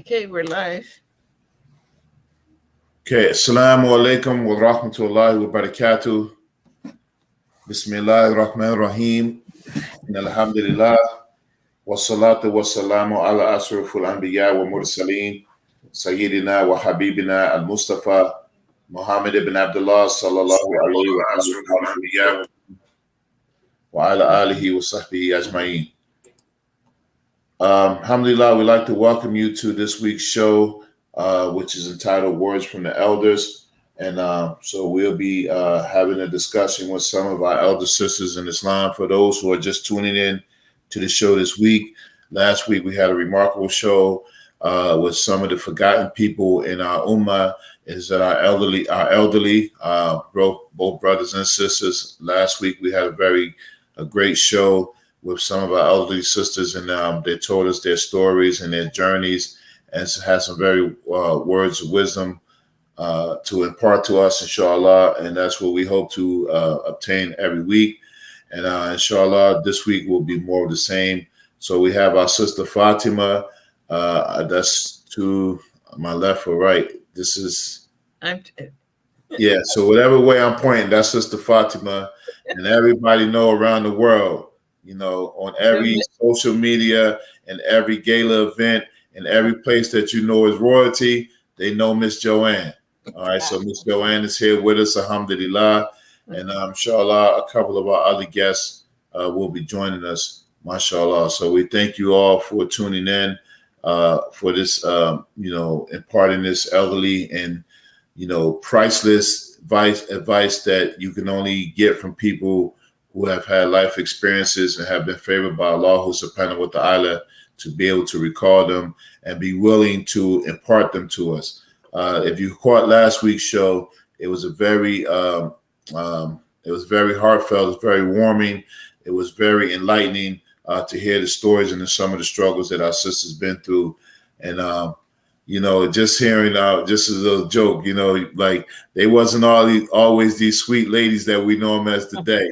Okay, we're live. Okay, Assalamu alaikum wa rahmatullahi wa barakatuh. Bismillah ar-Rahman ar-Rahim. Alhamdulillah. Wa salatu wa salamu ala asraful anbiya wa mursaleen. Sayyidina wa habibina al-Mustafa Muhammad ibn Abdullah sallallahu alayhi wa asraful anbiya wa ala alihi wa sahbihi ajma'in. Alhamdulillah, we'd like to welcome you to this week's show, which is entitled Words from the Elders. And so we'll be having a discussion with some of our elder sisters in Islam. For those who are just tuning in to the show this week, last week we had a remarkable show with some of the forgotten people in our ummah. Is that our elderly, both brothers and sisters. Last week we had a great show with some of our elderly sisters, and they told us their stories and their journeys, and had some very words of wisdom to impart to us, inshallah. And that's what we hope to obtain every week. And inshallah, this week will be more of the same. So we have our sister Fatima. That's to my left or right. This is yeah. So whatever way I'm pointing, that's Sister Fatima, and everybody know around the world. You know, on every social media and every gala event and every place that you know is royalty, they know Miss Joanne. All right, so Miss Joanne is here with us, alhamdulillah. And inshallah, a couple of our other guests will be joining us, mashallah. So we thank you all for tuning in for this, imparting this elderly and, priceless advice that you can only get from people who have had life experiences and have been favored by Allah subhanahu wa ta'ala to be able to recall them and be willing to impart them to us. If you caught last week's show, it was very heartfelt, it was very warming, it was very enlightening to hear the stories and some of the struggles that our sisters been through. And just hearing just as a little joke, like they wasn't always these sweet ladies that we know them as today.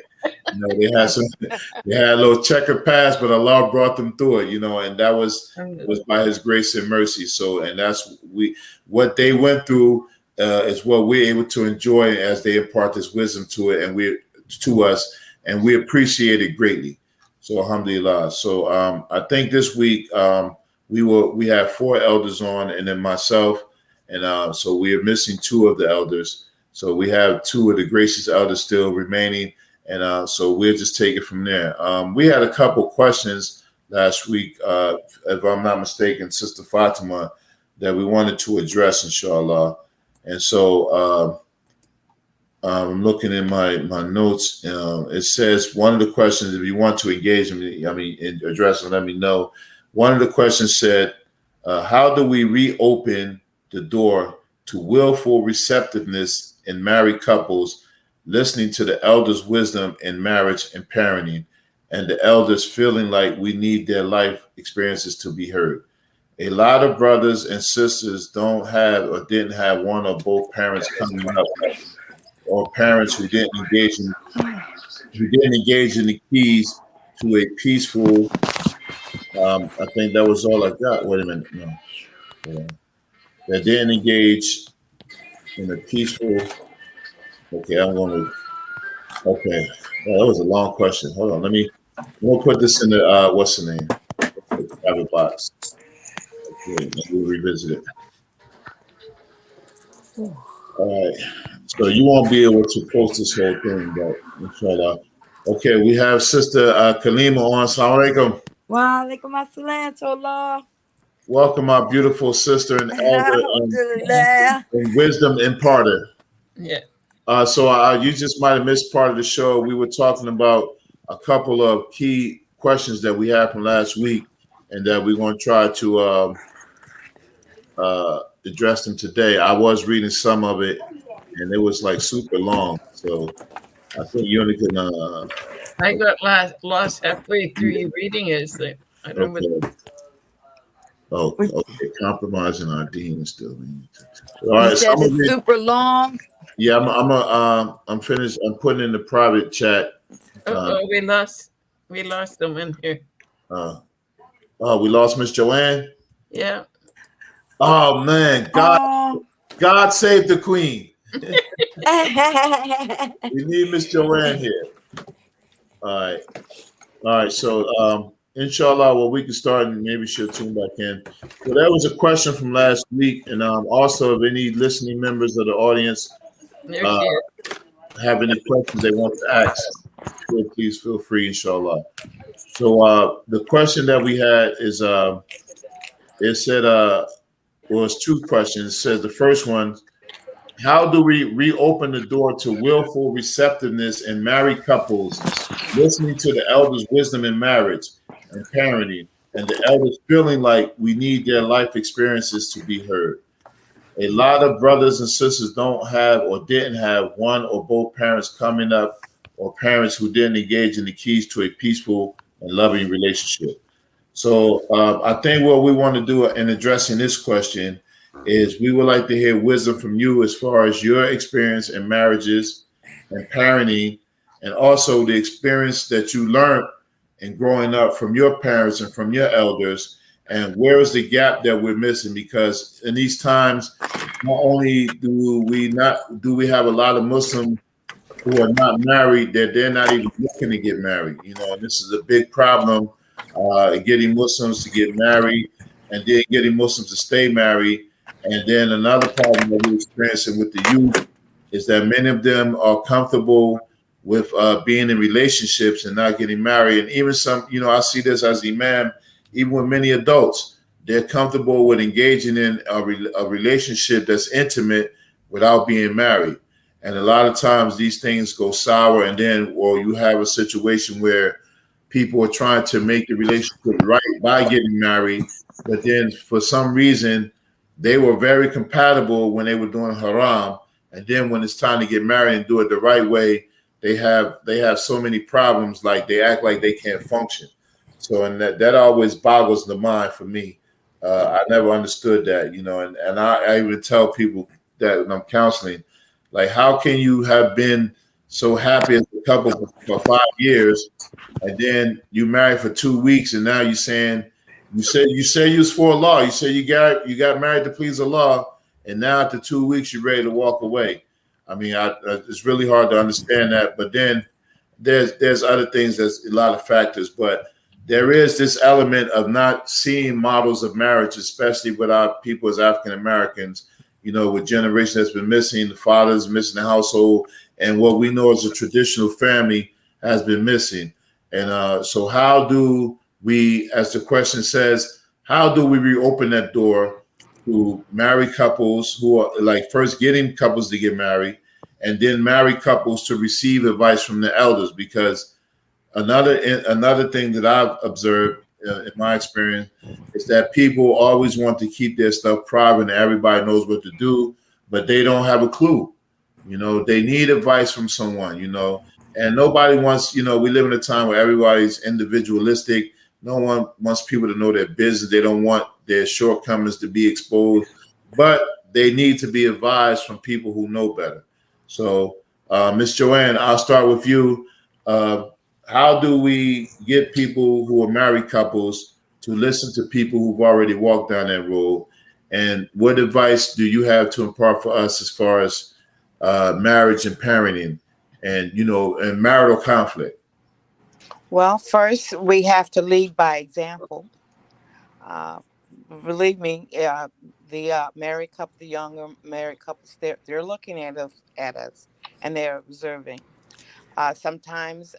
They had a little checkered past, but Allah brought them through it, and that was by His grace and mercy. So, and that's what they went through is what we're able to enjoy as they impart this wisdom to it to us, and we appreciate it greatly. So, alhamdulillah. So, I think this week we have 4 elders on, and then myself, and so we are missing 2 of the elders. So we have 2 of the gracious elders still remaining. And so we'll just take it from there. We had a couple questions last week, if I'm not mistaken, Sister Fatima, that we wanted to address, inshallah. And so I'm looking in my notes. It says one of the questions, if you want to engage in address and let me know. One of the questions said, how do we reopen the door to willful receptiveness in married couples, listening to the elders' wisdom in marriage and parenting, and the elders feeling like we need their life experiences to be heard? A lot of brothers and sisters don't have or didn't have one or both parents coming up, or parents who didn't engage in the keys to a peaceful. I think that was all I got. Wait a minute, no, that didn't engage in a peaceful. Okay, Okay, well, that was a long question. Hold on, we'll put this in the what's the name? The private box. Okay, we'll revisit it. All right, so you won't be able to post this whole thing, but inshallah. Okay, we have Sister Kalima on. Assalamu alaikum. Wa alaikum assalam. Welcome, our beautiful sister and elder and wisdom imparter. Yeah. So you just might have missed part of the show. We were talking about a couple of key questions that we had from last week, and that we're going to try to address them today. I was reading some of it, and it was like super long. So I think you only can. I got lost halfway through you reading it. So I don't know. Okay. Compromising our dean is still. All right, so it's super long. Yeah, I'm finished. I'm putting in the private chat. We lost them in here. We lost Miss Joanne. Yeah. Oh man, Oh. God save the Queen. We need Miss Joanne here. All right. So, inshallah, well, we can start and maybe she'll tune back in. So that was a question from last week, and also if any listening members of the audience There she is. have any questions they want to ask, please feel free, inshallah. So the question that we had is, it said, well, it's two questions. It says the first one, how do we reopen the door to willful receptiveness in married couples, listening to the elders' wisdom in marriage and parenting, and the elders feeling like we need their life experiences to be heard? A lot of brothers and sisters don't have or didn't have one or both parents coming up, or parents who didn't engage in the keys to a peaceful and loving relationship. So I think what we want to do in addressing this question is we would like to hear wisdom from you as far as your experience in marriages and parenting, and also the experience that you learned in growing up from your parents and from your elders, and where is the gap that we're missing? Because in these times, not only do we have a lot of Muslims who are not married, that they're not even looking to get married. And this is a big problem, getting Muslims to get married, and then getting Muslims to stay married. And then another problem that we're experiencing with the youth is that many of them are comfortable with being in relationships and not getting married. And even some, I see this as imam, even with many adults, they're comfortable with engaging in a relationship that's intimate without being married. And a lot of times these things go sour, and then, or you have a situation where people are trying to make the relationship right by getting married, but then for some reason they were very compatible when they were doing haram, and then when it's time to get married and do it the right way, they have so many problems, like they act like they can't function. So, and that always boggles the mind for me. I never understood that, and I even tell people that when I'm counseling, like, how can you have been so happy as a couple for 5 years, and then you married for 2 weeks, and now you're saying you said you was for Allah. You said you got married to please Allah, and now after 2 weeks you're ready to walk away. I mean, it's really hard to understand that. But then there's other things. There's a lot of factors, but there is this element of not seeing models of marriage, especially with our people as African Americans. With generation that's been missing, the father's missing the household, and what we know as a traditional family has been missing. And so how do we, as the question says, how do we reopen that door to married couples who are like first getting couples to get married, and then married couples to receive advice from the elders? Because another thing that I've observed in my experience is that people always want to keep their stuff private and everybody knows what to do, but they don't have a clue. They need advice from someone, and nobody wants, we live in a time where everybody's individualistic. No one wants people to know their business. They don't want their shortcomings to be exposed, but they need to be advised from people who know better. So, Miss Joanne, I'll start with you. How do we get people who are married couples to listen to people who've already walked down that road? And what advice do you have to impart for us as far as marriage and parenting and, and marital conflict? Well, first, we have to lead by example. Believe me, the married couple, the younger married couples, they're looking at us, and they're observing. Sometimes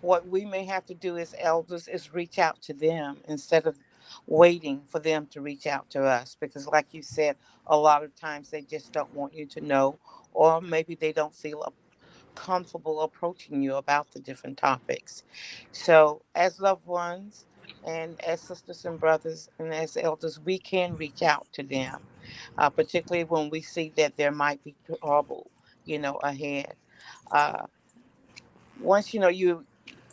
what we may have to do as elders is reach out to them instead of waiting for them to reach out to us. Because like you said, a lot of times they just don't want you to know, or maybe they don't feel comfortable approaching you about the different topics. So as loved ones and as sisters and brothers and as elders, we can reach out to them, particularly when we see that there might be trouble, ahead. Uh, Once you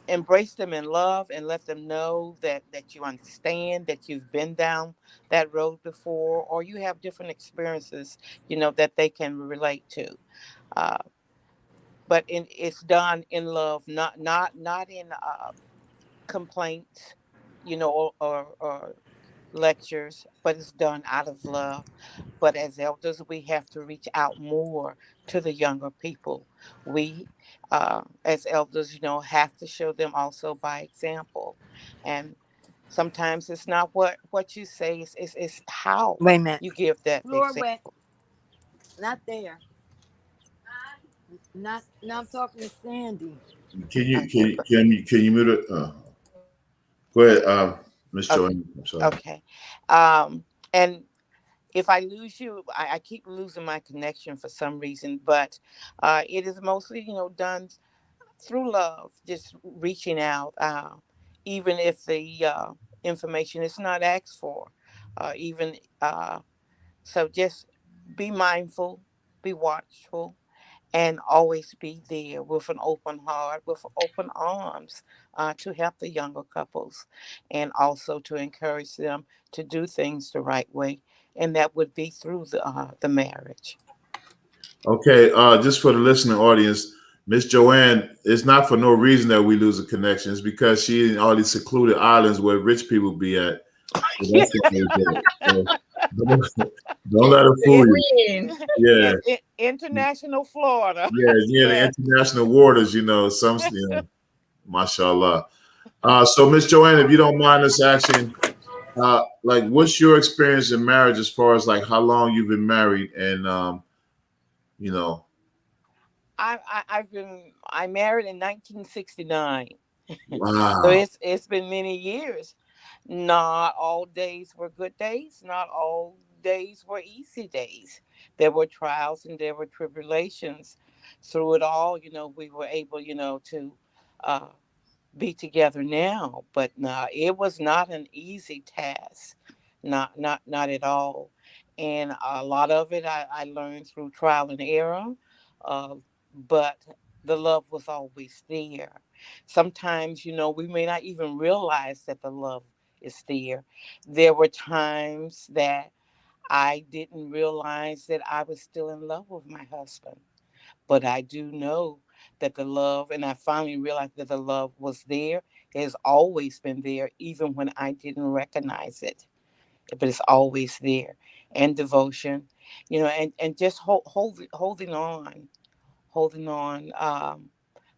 embrace them in love and let them know that you understand, that you've been down that road before, or you have different experiences, that they can relate to. Uh, but it's done in love, not in complaints, or lectures, but it's done out of love. But as elders, we have to reach out more to the younger people. We, as elders, have to show them also by example. And sometimes it's not what you say, it's how Wait a minute. you give that Floor wet. example. Not there. Not. Now I'm talking to Sandy. Can you mute it? Go ahead, Miss Okay. Joanne. I'm sorry. Okay. And if I lose you, I keep losing my connection for some reason, but it is mostly, done through love, just reaching out, even if the information is not asked for, even so just be mindful, be watchful, and always be there with an open heart, with open arms, to help the younger couples and also to encourage them to do things the right way. And that would be through the marriage. Okay, just for the listening audience, Miss Joanne, it's not for no reason that we lose a connection. It's because she's in all these secluded islands where rich people be at. So that's what we do. So don't let her fool you. Yeah. International Florida. Yeah, the international waters, mashallah. So Miss Joanne, if you don't mind us asking, like, what's your experience in marriage as far as like how long you've been married and I married in 1969. Wow. So it's been many years. Not all days were good days. Not all days were easy days. There were trials and there were tribulations. Through it all, we were able, to be together now. But no, it was not an easy task. Not at all. And a lot of it I learned through trial and error. But the love was always there. Sometimes, we may not even realize that the love is there. There were times that I didn't realize that I was still in love with my husband. But I do know that the love, and I finally realized that the love was there. It has always been there, even when I didn't recognize it. But it's always there. And devotion, and just holding on.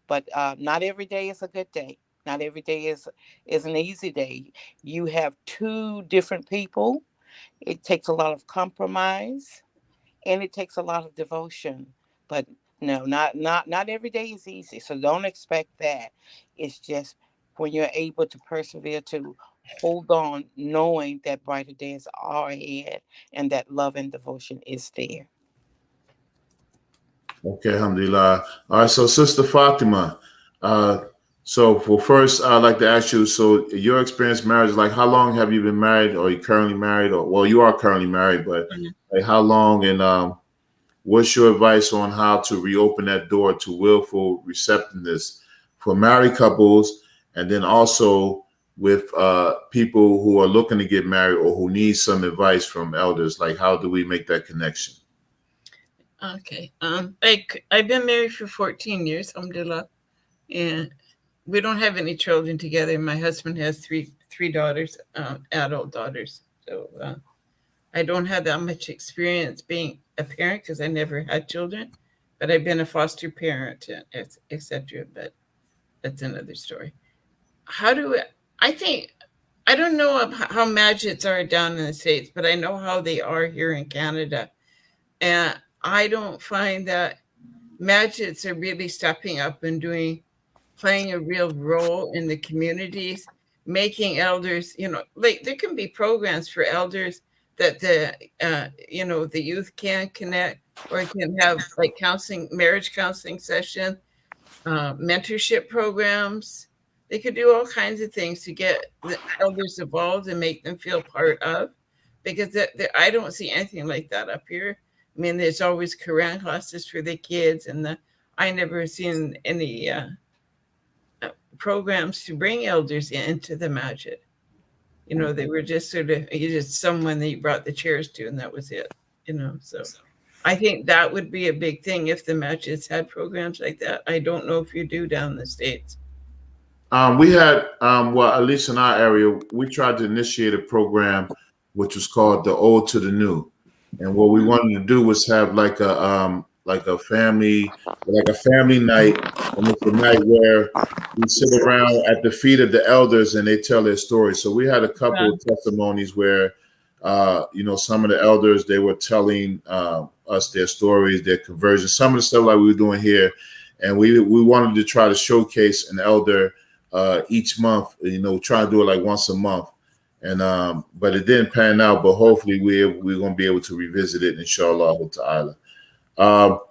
But not every day is a good day. Not every day is an easy day. You have two different people. It takes a lot of compromise, and it takes a lot of devotion. But no, not every day is easy. So don't expect that. It's just when you're able to persevere, to hold on, knowing that brighter days are ahead, and that love and devotion is there. Okay, alhamdulillah. All right, so Sister Fatima, so for first, I'd like to ask you, so your experience marriage, like how long have you been married, or are you currently married, or, well, you are currently married, but like how long, and what's your advice on how to reopen that door to willful receptiveness for married couples, and then also with people who are looking to get married or who need some advice from elders, like how do we make that connection? Okay. I've been married for 14 years, alhamdulillah, and we don't have any children together. My husband has three daughters, adult daughters. So I don't have that much experience being a parent because I never had children, but I've been a foster parent, etc. But that's another story. I don't know how Majids are down in the States, but I know how they are here in Canada. And I don't find that Majids are really stepping up and playing a real role in the communities, making elders, like there can be programs for elders that the youth can connect, or can have like marriage counseling session, mentorship programs. They could do all kinds of things to get the elders involved and make them feel part of, because I don't see anything like that up here. I mean, there's always Quran classes for the kids, and I never seen any programs to bring elders into the masjid. They were just sort of just someone that you brought the chairs to, and that was it. So I think that would be a big thing if the masjids had programs like that. I don't know if you do down in the States. We had, well, at least in our area, we tried to initiate a program which was called The Old to the New. And what we wanted to do was have like a family night, and it's a night where we sit around at the feet of the elders and they tell their stories. So we had a couple of testimonies where some of the elders, they were telling us their stories, their conversions, some of the stuff like we were doing here. And we wanted to try to showcase an elder each month, try to do it like once a month. And but it didn't pan out, but hopefully we're going to be able to revisit it, inshallah ta'ala. Now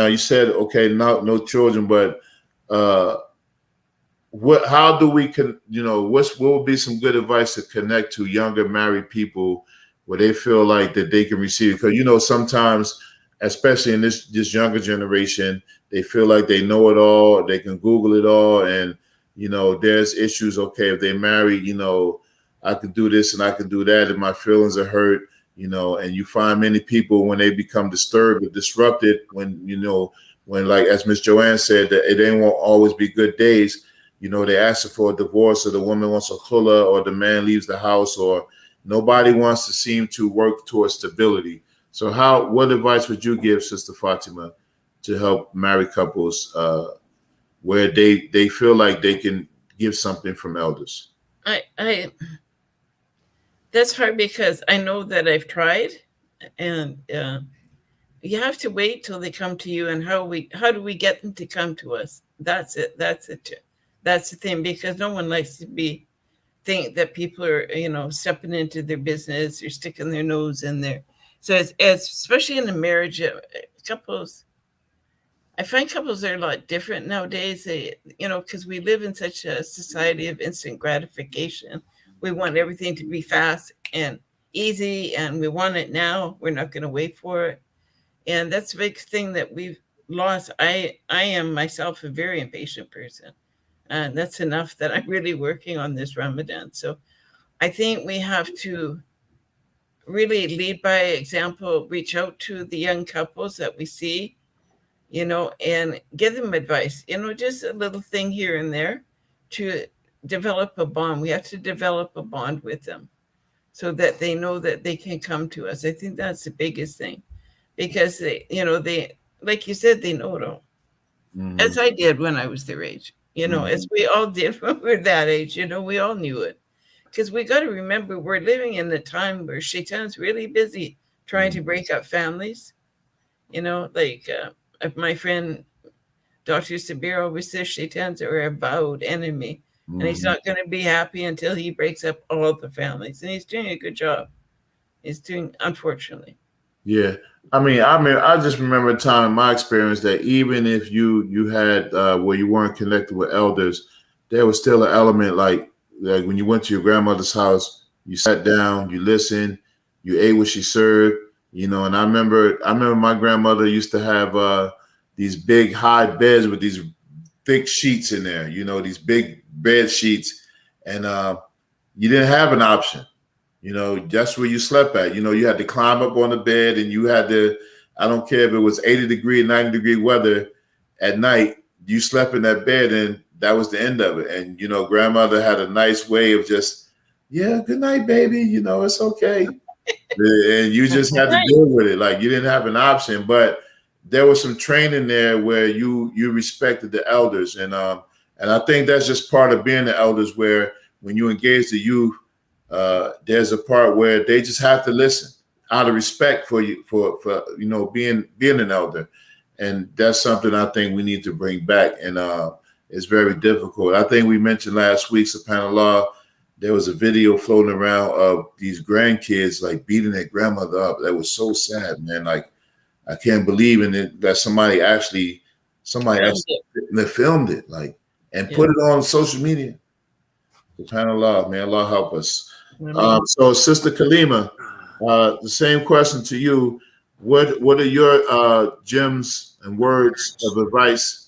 you said, okay, no children, but how do we what would be some good advice to connect to younger married people where they feel like that they can receive? Because sometimes, especially in this younger generation, they feel like they know it all, they can Google it all, and there's issues. Okay, if they marry, I can do this and I can do that, and my feelings are hurt. And you find many people when they become disturbed or disrupted, when like as Miss Joanne said, that it ain't won't always be good days. They ask for a divorce, or the woman wants a khula, or the man leaves the house, or nobody wants to seem to work towards stability. So what advice would you give, Sister Fatima, to help married couples where they feel like they can give something from elders? That's hard because I know that I've tried, and you have to wait till they come to you. And how do we get them to come to us? That's it. That's the thing, because no one likes to think that people are stepping into their business or sticking their nose in there. So it's especially in a marriage, couples. I find couples are a lot different nowadays. Because we live in such a society of instant gratification. We want everything to be fast and easy, and we want it now. We're not going to wait for it. And that's a big thing that we've lost. I am myself a very impatient person. And that's enough that I'm really working on this Ramadan. So I think we have to really lead by example, reach out to the young couples that we see, and give them advice, just a little thing here and there to develop a bond. We have to develop a bond with them so that they know that they can come to us. I think that's the biggest thing, because they like you said, they know it all. Mm-hmm. As I did when I was their age, mm-hmm. As we all did when we were that age, we all knew it. Because we got to remember, we're living in a time where Shaitan's really busy trying to break up families. Like my friend Dr. Sabir always says, Shaitan's our avowed enemy. Mm-hmm. And he's not going to be happy until he breaks up all the families. And he's doing a good job. He's doing, unfortunately. Yeah. I just remember a time in my experience that even if you had where you weren't connected with elders, there was still an element like when you went to your grandmother's house, you sat down, you listened, you ate what she served, and I remember my grandmother used to have these big high beds with these thick sheets in there, these big bed sheets, and you didn't have an option. That's where you slept at. You had to climb up on the bed, and you had to, I don't care if it was 80-degree, 90-degree weather at night, you slept in that bed, and that was the end of it. And, grandmother had a nice way of just, yeah, good night, baby. It's okay. And you just had to deal with it. Like, you didn't have an option, but there was some training there where you respected the elders. And I think that's just part of being the elders, where when you engage the youth, there's a part where they just have to listen out of respect for you, for being an elder. And that's something I think we need to bring back. And it's very difficult. I think we mentioned last week, subhanAllah, there was a video floating around of these grandkids like beating their grandmother up. That was so sad, man. Like, I can't believe in it that somebody actually filmed it, like, and put it on social media. SubhanAllah, man, Allah help us. So, Sister Kalima, the same question to you. What are your gems and words of advice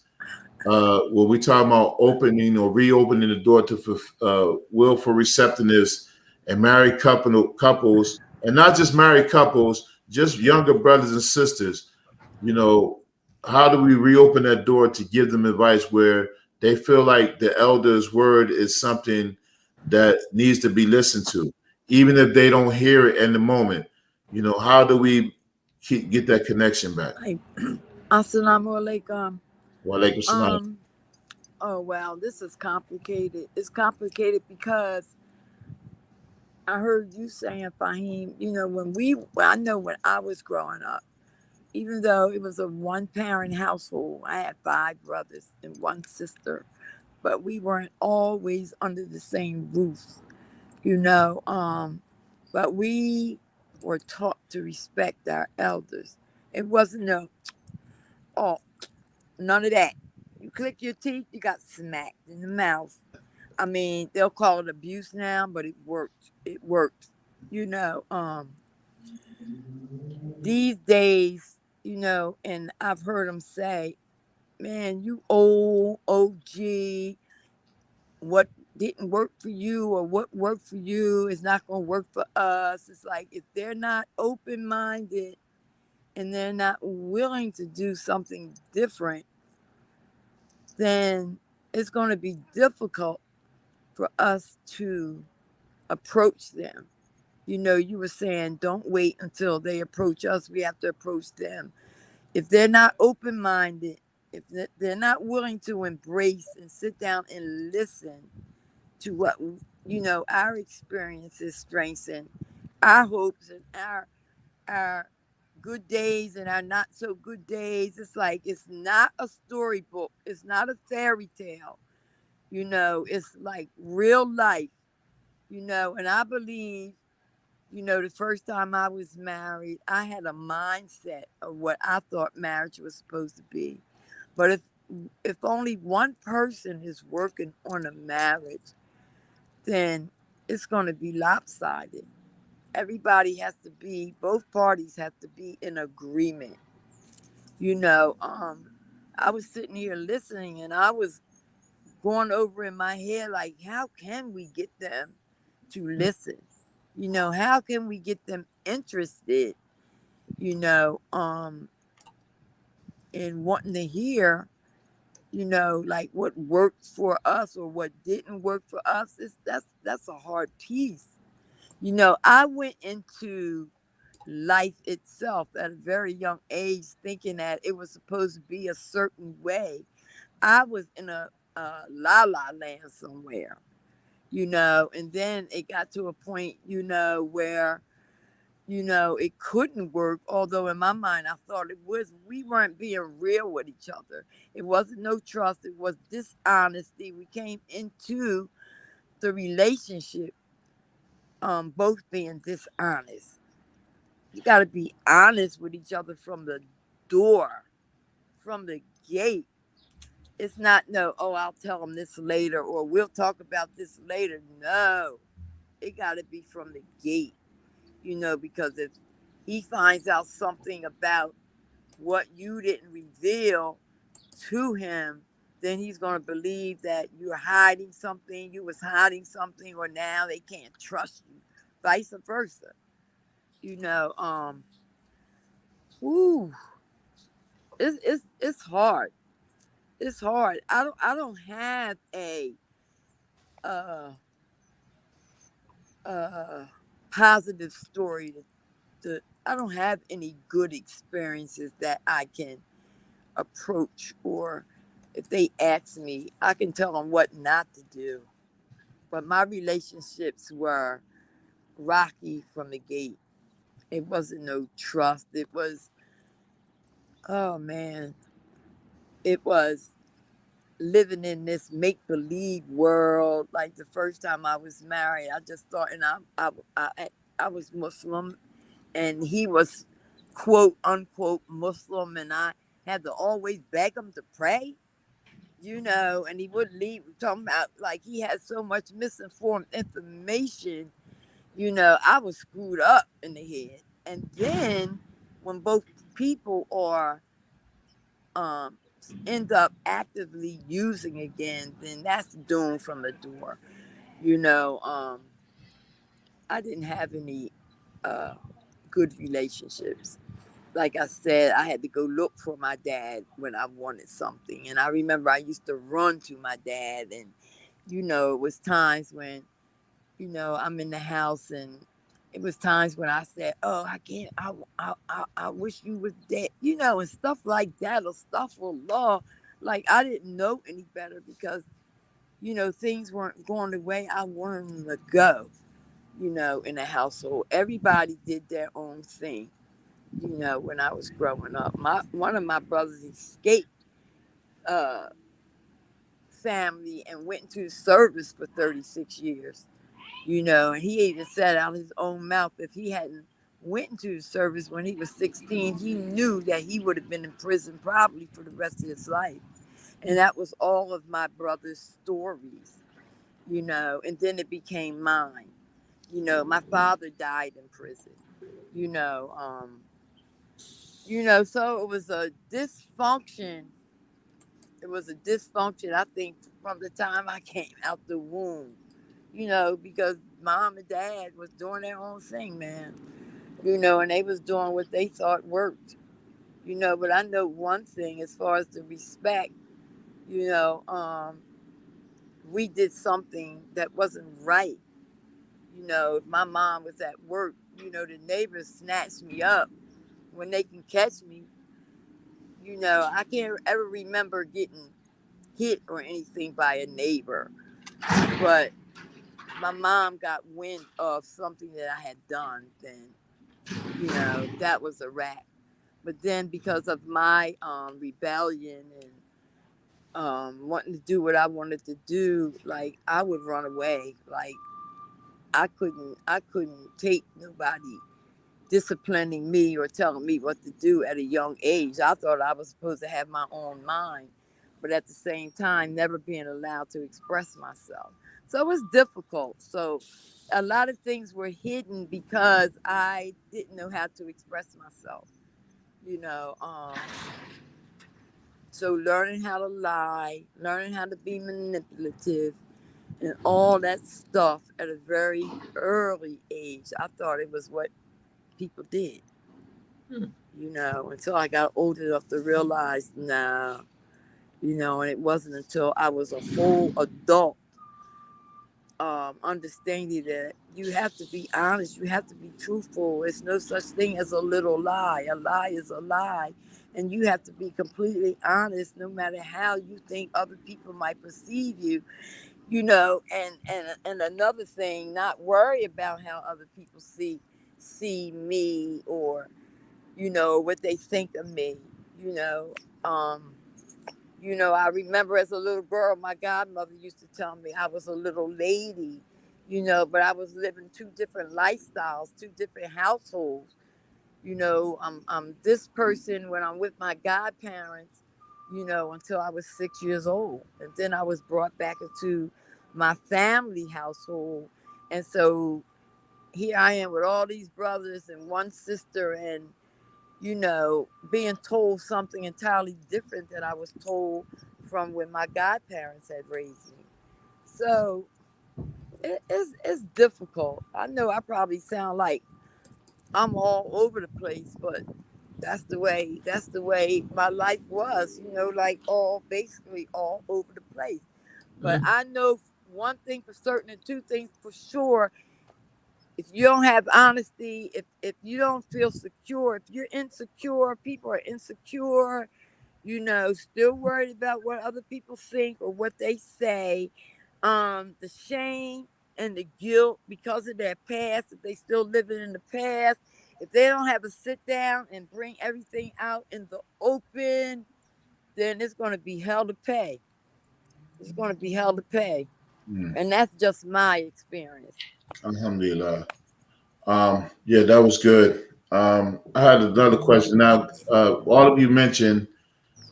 when we talk about opening or reopening the door to willful receptiveness and married couples, and not just married couples, just younger brothers and sisters? How do we reopen that door to give them advice where they feel like the elder's word is something that needs to be listened to? even if they don't hear it in the moment. How do we get that connection back? Like, assalamu alaikum. Wa alaikum salam. Oh wow, this is complicated. It's complicated because I heard you saying, Fahim, I know when I was growing up, even though it was a one parent household, I had 5 brothers and 1 sister, but we weren't always under the same roof, you know. But we were taught to respect our elders. It wasn't none of that. You click your teeth, you got smacked in the mouth. I mean, they'll call it abuse now, but it worked. It worked. These days, and I've heard them say, man, you old OG, what didn't work for you or what worked for you is not going to work for us. It's like if they're not open-minded and they're not willing to do something different, then it's going to be difficult for us to approach them. You were saying don't wait until they approach us. We have to approach them. If they're not open-minded, if they're not willing to embrace and sit down and listen to what, our experiences, strengths, and our hopes and our good days and our not so good days. It's like, it's not a storybook. It's not a fairy tale. It's like real life, and I believe, the first time I was married, I had a mindset of what I thought marriage was supposed to be. But if only one person is working on a marriage, then it's going to be lopsided. Both parties have to be in agreement. I was sitting here listening and I was going over in my head, like, how can we get them to listen? How can we get them interested, in wanting to hear, like what worked for us or what didn't work for us? That's a hard piece. I went into life itself at a very young age thinking that it was supposed to be a certain way. I was in a la la land somewhere, and then it got to a point, where, it couldn't work. Although in my mind, I thought it was. We weren't being real with each other. It wasn't no trust. It was dishonesty. We came into the relationship, both being dishonest. You got to be honest with each other from the door, from the gate. It's not I'll tell them this later or we'll talk about this later. No, it got to be from the gate, because if he finds out something about what you didn't reveal to him, then he's going to believe that you was hiding something, or now they can't trust you, vice versa. Woo, it's hard. It's hard. I don't have a positive story to I don't have any good experiences that I can approach, or if they ask me, I can tell them what not to do. But my relationships were rocky from the gate. It wasn't no trust. It was, oh man, it was living in this make-believe world. Like the first time I was married, I just thought, and I was Muslim, and he was quote unquote Muslim, and I had to always beg him to pray, and he wouldn't leave. Talking about like he had so much misinformed information, I was screwed up in the head. And then when both people are end up actively using again, then that's doom from the door. I didn't have any good relationships. Like I said, I had to go look for my dad when I wanted something. And I remember I used to run to my dad. And, it was times when I'm in the house, and it was times when I said, "Oh, I can't. I wish you was dead," and stuff like that, or stuff for law. Like I didn't know any better because things weren't going the way I wanted them to go. In the household, everybody did their own thing. When I was growing up, one of my brothers escaped uh, family and went into service for 36 years. And he even said out his own mouth, if he hadn't went into the service when he was 16, he knew that he would have been in prison probably for the rest of his life. And that was all of my brother's stories, and then it became mine. My father died in prison, so it was a dysfunction. It was a dysfunction, I think, from the time I came out the womb, because mom and dad was doing their own thing, man, and they was doing what they thought worked, but I know one thing as far as the respect, you know, um, we did something that wasn't right. If my mom was at work, the neighbors snatched me up when they can catch me. I can't ever remember getting hit or anything by a neighbor, but my mom got wind of something that I had done, then, that was a wrap. But then because of my rebellion and wanting to do what I wanted to do, like I would run away. Like I couldn't take nobody disciplining me or telling me what to do at a young age. I thought I was supposed to have my own mind, but at the same time, never being allowed to express myself. So it was difficult. So a lot of things were hidden because I didn't know how to express myself. You know, um, so learning how to lie, learning how to be manipulative, and all that stuff at a very early age, I thought it was what people did. Hmm. Until I got old enough to realize, nah, and it wasn't until I was a full adult, understanding that you have to be honest, you have to be truthful. There's no such thing as a little lie. A lie is a lie. And you have to be completely honest no matter how you think other people might perceive you, and another thing, not worry about how other people see me or what they think of me. You know, um, I remember as a little girl, my godmother used to tell me I was a little lady, but I was living two different lifestyles, two different households. I'm this person when I'm with my godparents, until I was 6 years old. And then I was brought back into my family household. And so here I am with all these brothers and one sister, and being told something entirely different that I was told from when my godparents had raised me. So it's difficult. I know I probably sound like I'm all over the place, but that's the way my life was, like basically all over the place. But Mm. I know one thing for certain and two things for sure. If you don't have honesty, if you don't feel secure, if you're insecure, people are insecure, still worried about what other people think or what they say, the shame and the guilt because of their past, if they still living in the past, if they don't have a sit down and bring everything out in the open, then it's going to be hell to pay. It's going to be hell to pay. Mm. And that's just my experience. Alhamdulillah. Yeah, that was good. I had another question. Now, all of you mentioned,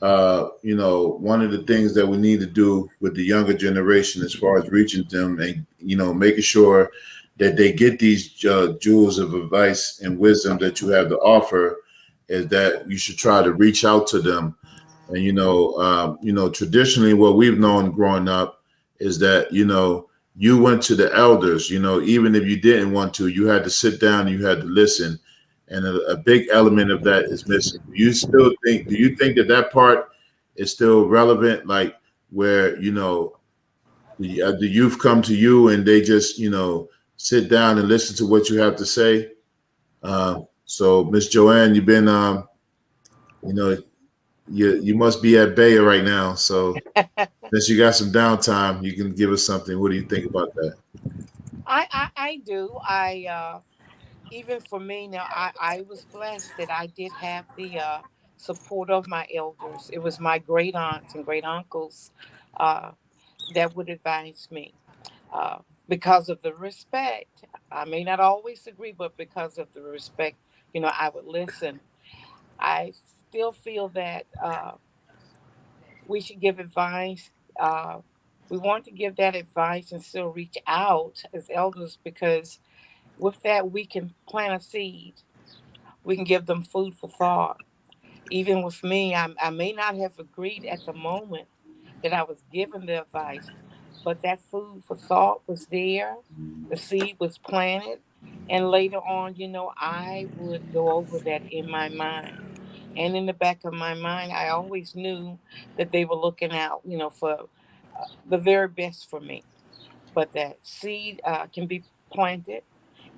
one of the things that we need to do with the younger generation as far as reaching them and, making sure that they get these jewels of advice and wisdom that you have to offer is that you should try to reach out to them. And, traditionally what we've known growing up is that, you went to the elders, even if you didn't want to, you had to sit down, you had to listen. And a big element of that is missing. Do you think that part is still relevant? Like where, the youth come to you and they just, sit down and listen to what you have to say? So Miss Joanne, you've been, you know, you must be at Bayer right now. So since you got some downtime, you can give us something. What do you think about that? I do. Even for me now, I was blessed that I did have the support of my elders. It was my great aunts and great uncles uh, that would advise me uh, because of the respect. I may not always agree, but because of the respect, I would listen. I still feel that we should give advice. Uh, we want to give that advice and still reach out as elders because with that we can plant a seed. We can give them food for thought. Even with me, I may not have agreed at the moment that I was given the advice, but that food for thought was there. The seed was planted. And later on, I would go over that in my mind. And in the back of my mind, I always knew that they were looking out, for the very best for me. But that seed can be planted,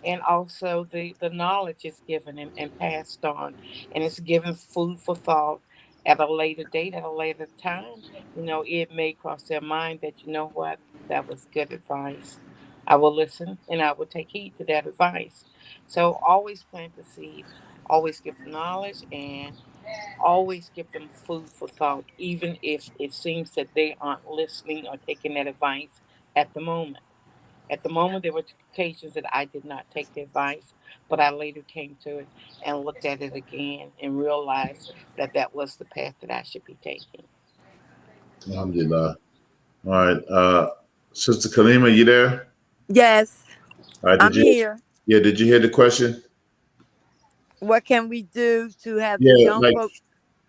and also the knowledge is given and passed on, and it's given food for thought at a later date, at a later time. It may cross their mind that, what, that was good advice. I will listen and I will take heed to that advice. So always plant the seed, always give them knowledge, and always give them food for thought, even if it seems that they aren't listening or taking that advice at the moment. At the moment, there were occasions that I did not take the advice, but I later came to it and looked at it again and realized that that was the path that I should be taking. Alhamdulillah. All right. Sister Kalima, you there? Yes, All right. I'm here. Did you hear the question? What can we do to have the Yeah, young like folks?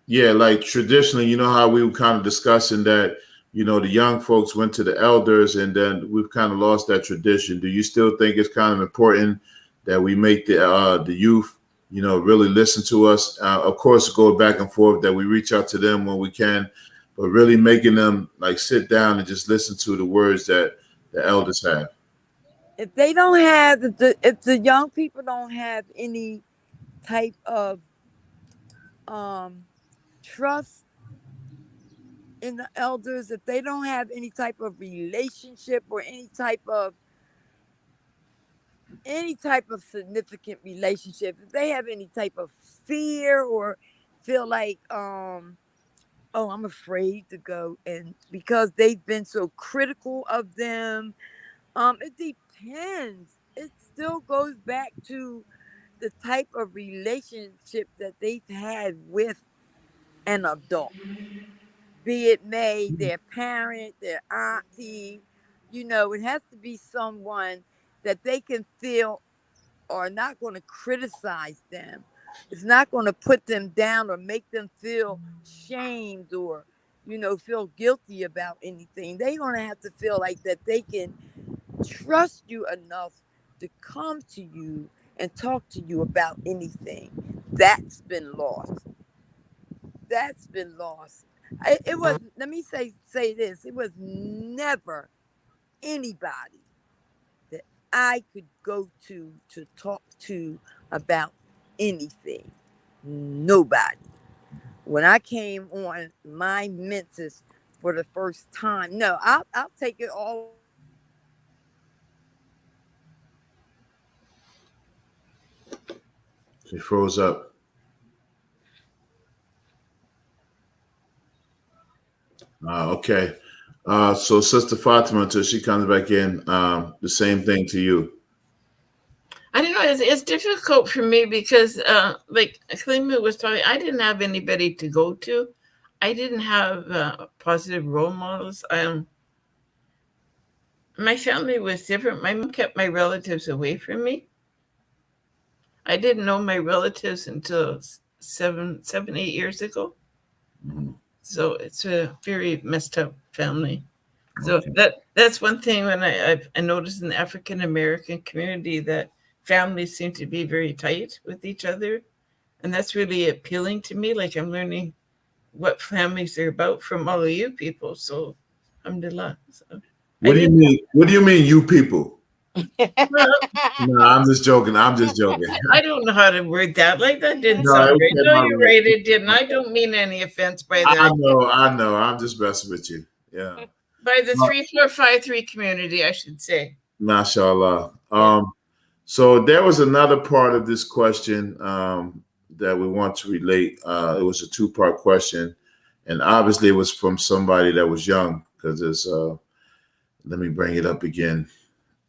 Yeah, like traditionally, you know how we were kind of discussing that, the young folks went to the elders and then we've kind of lost that tradition. Do you still think it's kind of important that we make the youth, really listen to us? Of course, go back and forth, that we reach out to them when we can, but really making them like sit down and just listen to the words that the elders have. If they don't have if the young people don't have any type of trust in the elders, if they don't have any type of relationship or any type of significant relationship, if they have any type of fear or feel like oh, I'm afraid to go, and because they've been so critical of them, it depends. It still goes back to the type of relationship that they've had with an adult, be it their parent, their auntie. It has to be someone that they can feel are not going to criticize them. It's not going to put them down or make them feel shamed or, feel guilty about anything. They're going to have to feel like that they can trust you enough to come to you and talk to you about anything. That's been lost. That's been lost. It was, let me say this, it was never anybody that I could go to talk to about anything. Nobody. When I came on my menses for the first time, no, I'll take it all. She froze up. Okay. So Sister Fatima, until she comes back in, the same thing to you. I don't know. It's difficult for me because, like Kalima was talking, I didn't have anybody to go to. I didn't have positive role models. My family was different. My mom kept my relatives away from me. I didn't know my relatives until 8 years ago. Mhm. So it's a very messed up family. So Okay. that's one thing when I noticed in the African American community that families seem to be very tight with each other, and that's really appealing to me. Like I'm learning what families are about from all of you people. So, alhamdulillah. So. What do you didn't. mean? What do you mean, you people? Well, No, I'm just joking. I'm just joking. I don't know how to word that. Like that didn't No, sound it great. came No, out you're right. right. It didn't. I don't mean any offense by I the know, I know. I'm just messing with you. Yeah. 3453 community, I should say. Mashallah. Yeah. So there was another part of this question that we want to relate. It was a two-part question, and obviously it was from somebody that was young because it's. Let me bring it up again.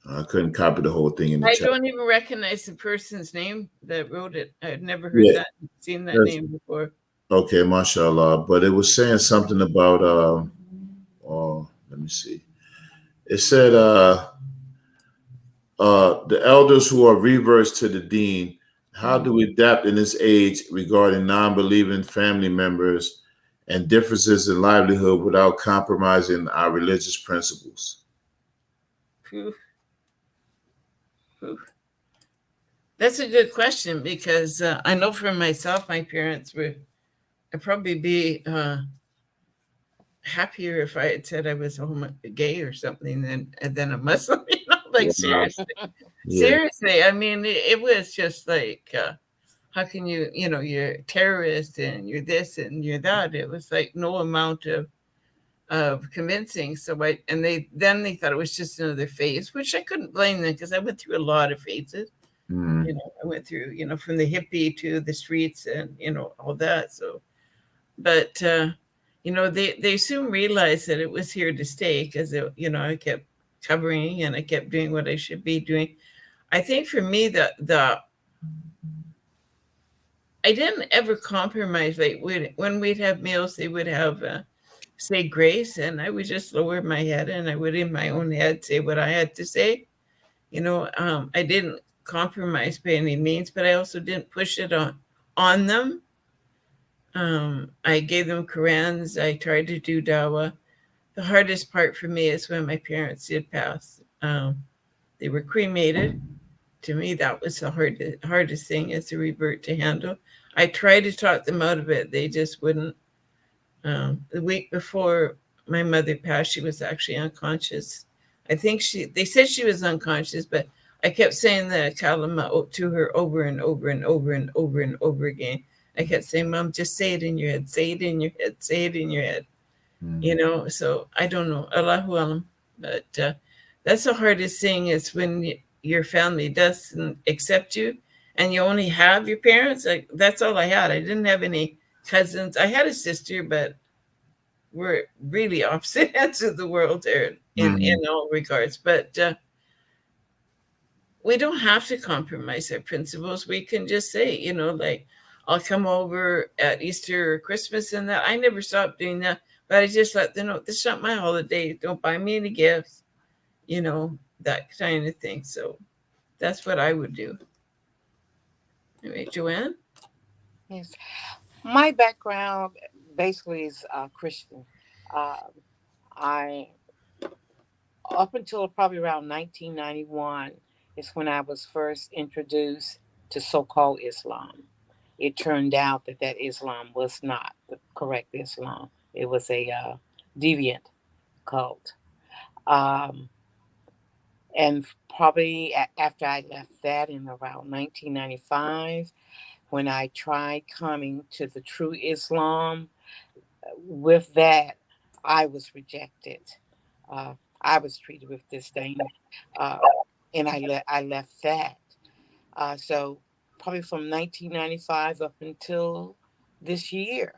I couldn't copy the whole thing in the I chat. don't even recognize the person's name that wrote it. I'd never heard Yeah, that, seen that name before. okay, mashallah. But it was saying something about. Let me see. It said. The elders who are reversed to the deen, how do we adapt in this age regarding non-believing family members and differences in livelihood without compromising our religious principles? Phew, phew. That's a good question because I know for myself, my parents would I'd probably be happier if I had said I was gay or something than a Muslim. You know, like Wow. Yeah. seriously. I mean, it was just like, how can you, you're a terrorist and you're this and you're that. It was like no amount of convincing. So they thought it was just another phase, which I couldn't blame them because I went through a lot of phases. Mm. I went through, from the hippie to the streets and, all that. So, but, they soon realized that it was here to stay because, I kept covering and I kept doing what I should be doing. I think for me, I didn't ever compromise. Like when we'd have meals, they would have, say grace, and I would just lower my head and I would in my own head say what I had to say. I didn't compromise by any means, but I also didn't push it on them. I gave them Qurans. I tried to do dawah. The hardest part for me is when my parents did pass. They were cremated. To me, that was the hardest thing is to revert to handle. I tried to talk them out of it. They just wouldn't. The week before my mother passed, she was actually unconscious. I think they said she was unconscious, but I kept saying the kalima to her over and over and over and over and over again. I kept saying, Mom, just say it in your head, say it in your head, say it in your head. Mm. So I don't know. Allahu alam. But that's the hardest thing is when your family doesn't accept you and you only have your parents. Like that's all I had. I didn't have any cousins. I had a sister, but we're really opposite ends of the world there in all regards. But we don't have to compromise our principles. We can just say, like, I'll come over at Easter or Christmas and that. I never stopped doing that, but I just let them know this is not my holiday. Don't buy me any gifts, that kind of thing. So that's what I would do. Anyway, Joanne? Yes. My background basically is Christian. Uh, I up until probably around 1991 is when I was first introduced to so-called Islam. It turned out that Islam was not the correct Islam. It was a deviant cult. Um, and probably after I left that in around 1995, when I tried coming to the true Islam, with that, I was rejected. Uh, I was treated with disdain, uh, and I left that. So probably from 1995 up until this year,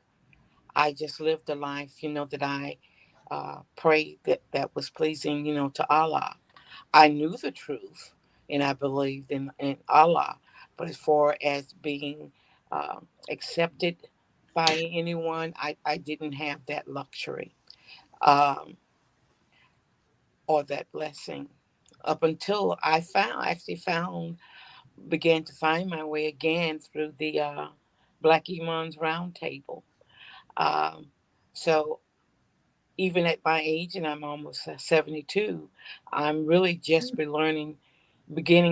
I just lived a life, that I prayed that was pleasing, to Allah. I knew the truth, and I believed in Allah. But as far as being accepted by anyone, I didn't have that luxury um, or that blessing up until actually began to find my way again through the Black Imams Roundtable. Um, so even at my age, and I'm almost 72, I'm really just beginning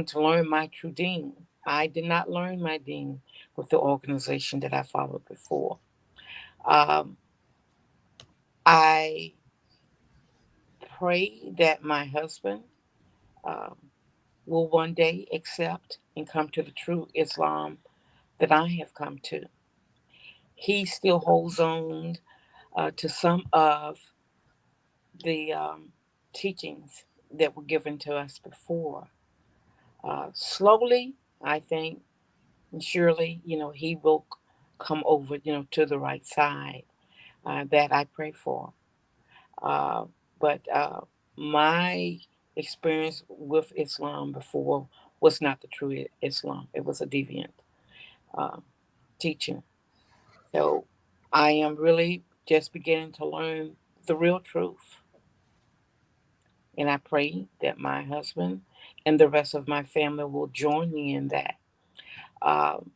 to learn my true deen. I did not learn my deen with the organization that I followed before. Um, I pray that my husband um, will one day accept and come to the true Islam that I have come to. He still holds on to some of the teachings that were given to us before. Slowly, I think, and surely, he will come over, to the right side. That I pray for. Uh, but my experience with Islam before was not the true Islam. It was a deviant uh, teaching. So I am really just beginning to learn the real truth. And I pray that my husband and the rest of my family will join me in that. Um,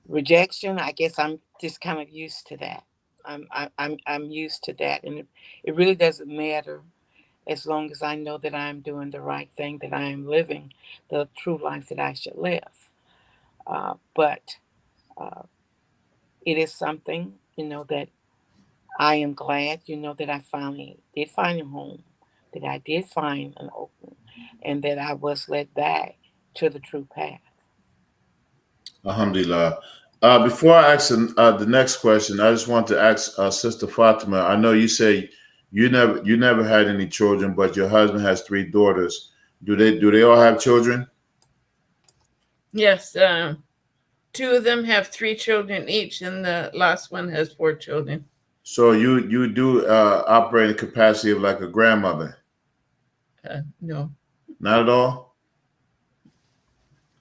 Rejection, I guess I'm just kind of used to that. I'm used to that, and it really doesn't matter as long as I know that I'm doing the right thing, that I am living the true life that I should live. But uh, it is something, that I am glad, that I finally did find a home, that I did find an open, and that I was led back to the true path. Alhamdulillah. Before I ask the next question, I just want to ask Sister Fatima. I know you say you never had any children, but your husband has three daughters. Do they all have children? Yes, two of them have 3 children each, and the last one has 4 children. So you do operate in the capacity of like a grandmother? No, Not at all.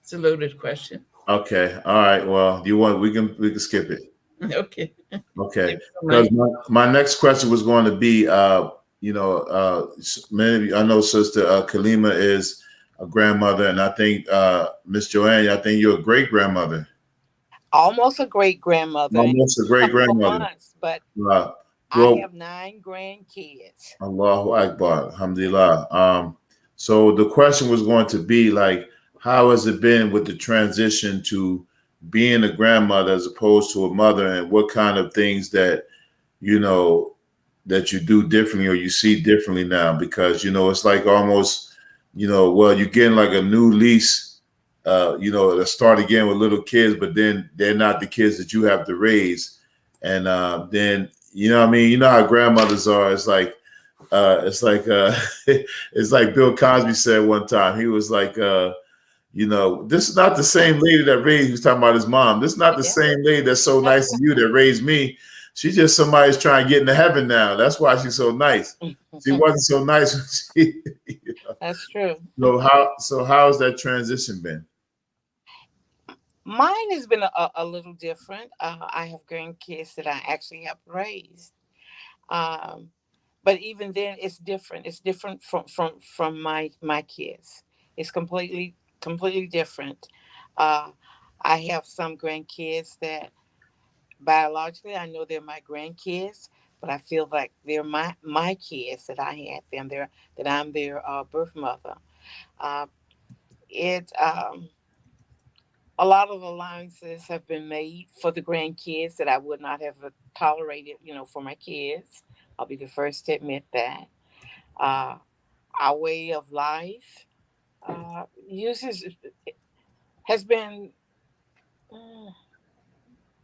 it's a loaded question. Okay. All right. Well, we can skip it. Okay. Okay. Never Because my next question was going to be, many of you, I know Sister Kalima is a grandmother, and I think Miss Joanne, I think you're a great grandmother, Almost a great grandmother in almost a a great couple of grandmother. months, but Uh, I well, have 9 grandkids. Allahu Akbar, Alhamdulillah. So the question was going to be like, how has it been with the transition to being a grandmother as opposed to a mother, and what kind of things you know that you do differently or you see differently now? Because it's like almost, well, you're getting like a new lease, to start again with little kids, but then they're not the kids that you have to raise. And then what I mean, you know how grandmothers are. It's like it's like Bill Cosby said one time. He was like, this is not the same lady that raised. He was talking about his mom. This is not the Yeah. same lady that's so nice to you that raised me. She's just somebody's trying to get into heaven now. That's why she's so nice. She wasn't so nice when she. That's true. So how has that transition been? Mine has been a little different. I have grandkids that I actually have raised. Um, but even then it's different. It's different from my kids. It's completely different. Uh, I have some grandkids that biologically I know they're my grandkids, but I feel like they're my kids that I had them there, that I'm their birth mother. Uh, it A lot of allowances have been made for the grandkids that I would not have tolerated, for my kids. I'll be the first to admit that. Uh, our way of life uses has been mm,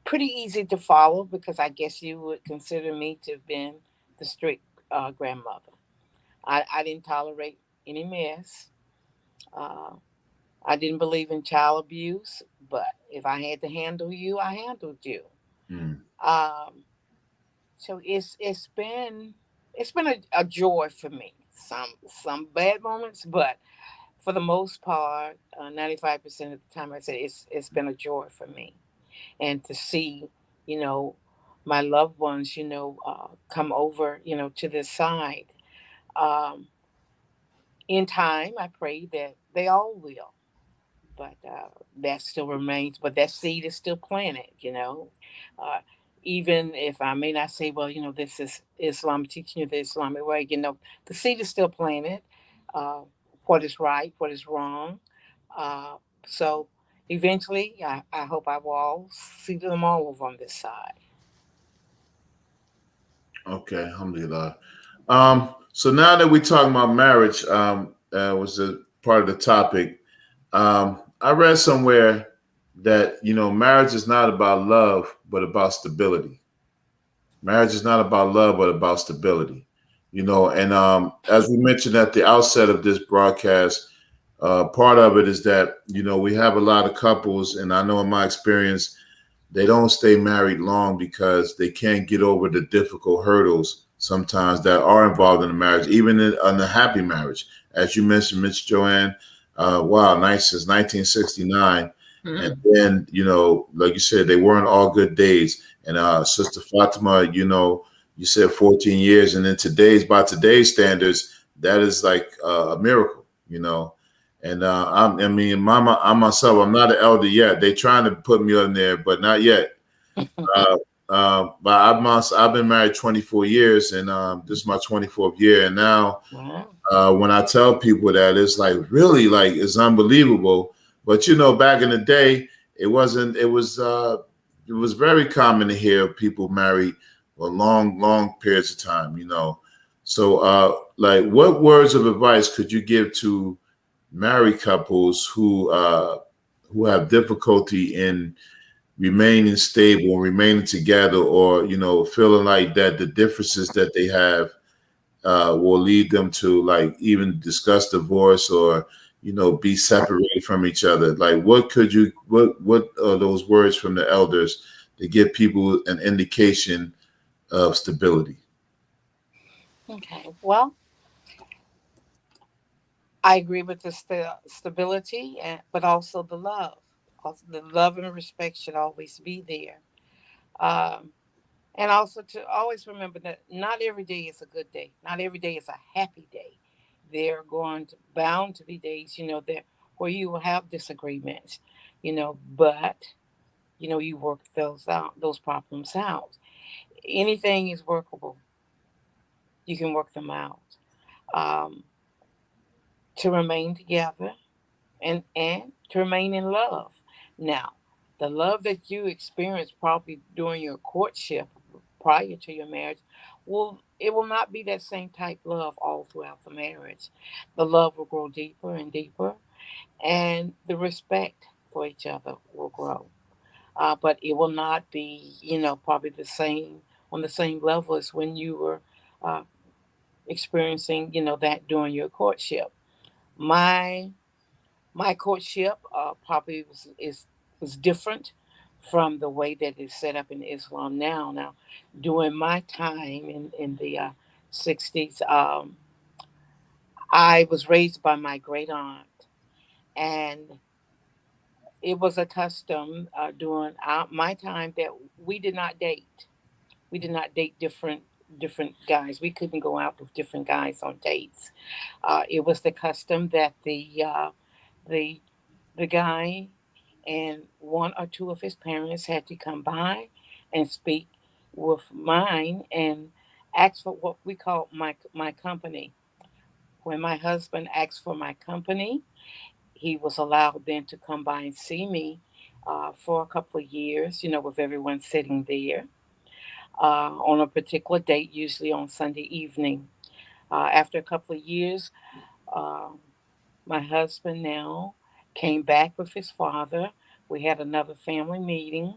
pretty easy to follow because I guess you would consider me to have been the strict grandmother. I didn't tolerate any mess. Uh, I didn't believe in child abuse, but if I had to handle you, I handled you. Mm. Um, so it's been a joy for me. Some bad moments, but for the most part, 95% of the time, I say it's been a joy for me, and to see, you know, my loved ones, come over, to this side. Um, in time, I pray that they all will, but that still remains. But that seed is still planted. Uh, Even if I may not say, well, this is Islam teaching you the Islamic way, the seed is still planted. Uh, what is right, what is wrong. Uh, so eventually, I hope I will all see them all over on this side. Okay, alhamdulillah. So now that we're talking about marriage, was a part of the topic. I read somewhere that marriage is not about love, but about stability. Marriage is not about love, but about stability. And as we mentioned at the outset of this broadcast, part of it is that we have a lot of couples, and I know in my experience, they don't stay married long because they can't get over the difficult hurdles sometimes that are involved in a marriage, even in a happy marriage. As you mentioned, Miss Joanne, wow, nice since 1969. And then, like you said, they weren't all good days. And Sister Fatima, you said 14 years. And then by today's standards, that is like a miracle, And I myself, I'm not an elder yet. They trying to put me on there, but not yet. But I've been married 24 years, and this is my 24th year. And now, when I tell people that, it's like really like it's unbelievable. But back in the day, it wasn't. It was very common to hear people married for long periods of time. So like, what words of advice could you give to married couples who have difficulty in remaining stable, remaining together, or feeling like that the differences that they have will lead them to like even discuss divorce or be separated from each other? Like, what are those words from the elders to give people an indication of stability? Okay, well, I agree with the stability, but also the love. Also, the love and respect should always be there. Um, and also to always remember that not every day is a good day. Not every day is a happy day. There are bound to be days, that where you will have disagreements, but you work those problems out. Anything is workable. You can work them out. Um, to remain together and to remain in love. Now, the love that you experienced probably during your courtship prior to your marriage will not be that same type love all throughout the marriage. The love will grow deeper and deeper, and the respect for each other will grow. But it will not be, probably the same on the same level as when you were uh, experiencing, that during your courtship. My my courtship probably was different from the way that it's set up in Islam now. Now, during my time in the 60s, I was raised by my great aunt, and it was a custom during my time that we did not date. We did not date different guys. We couldn't go out with different guys on dates. It was the custom that the the guy and one or two of his parents had to come by and speak with mine and ask for what we call my company. When my husband asked for my company, he was allowed then to come by and see me for a couple of years, with everyone sitting there on a particular date, usually on Sunday evening. After a couple of years, uh, my husband now came back with his father. We had another family meeting.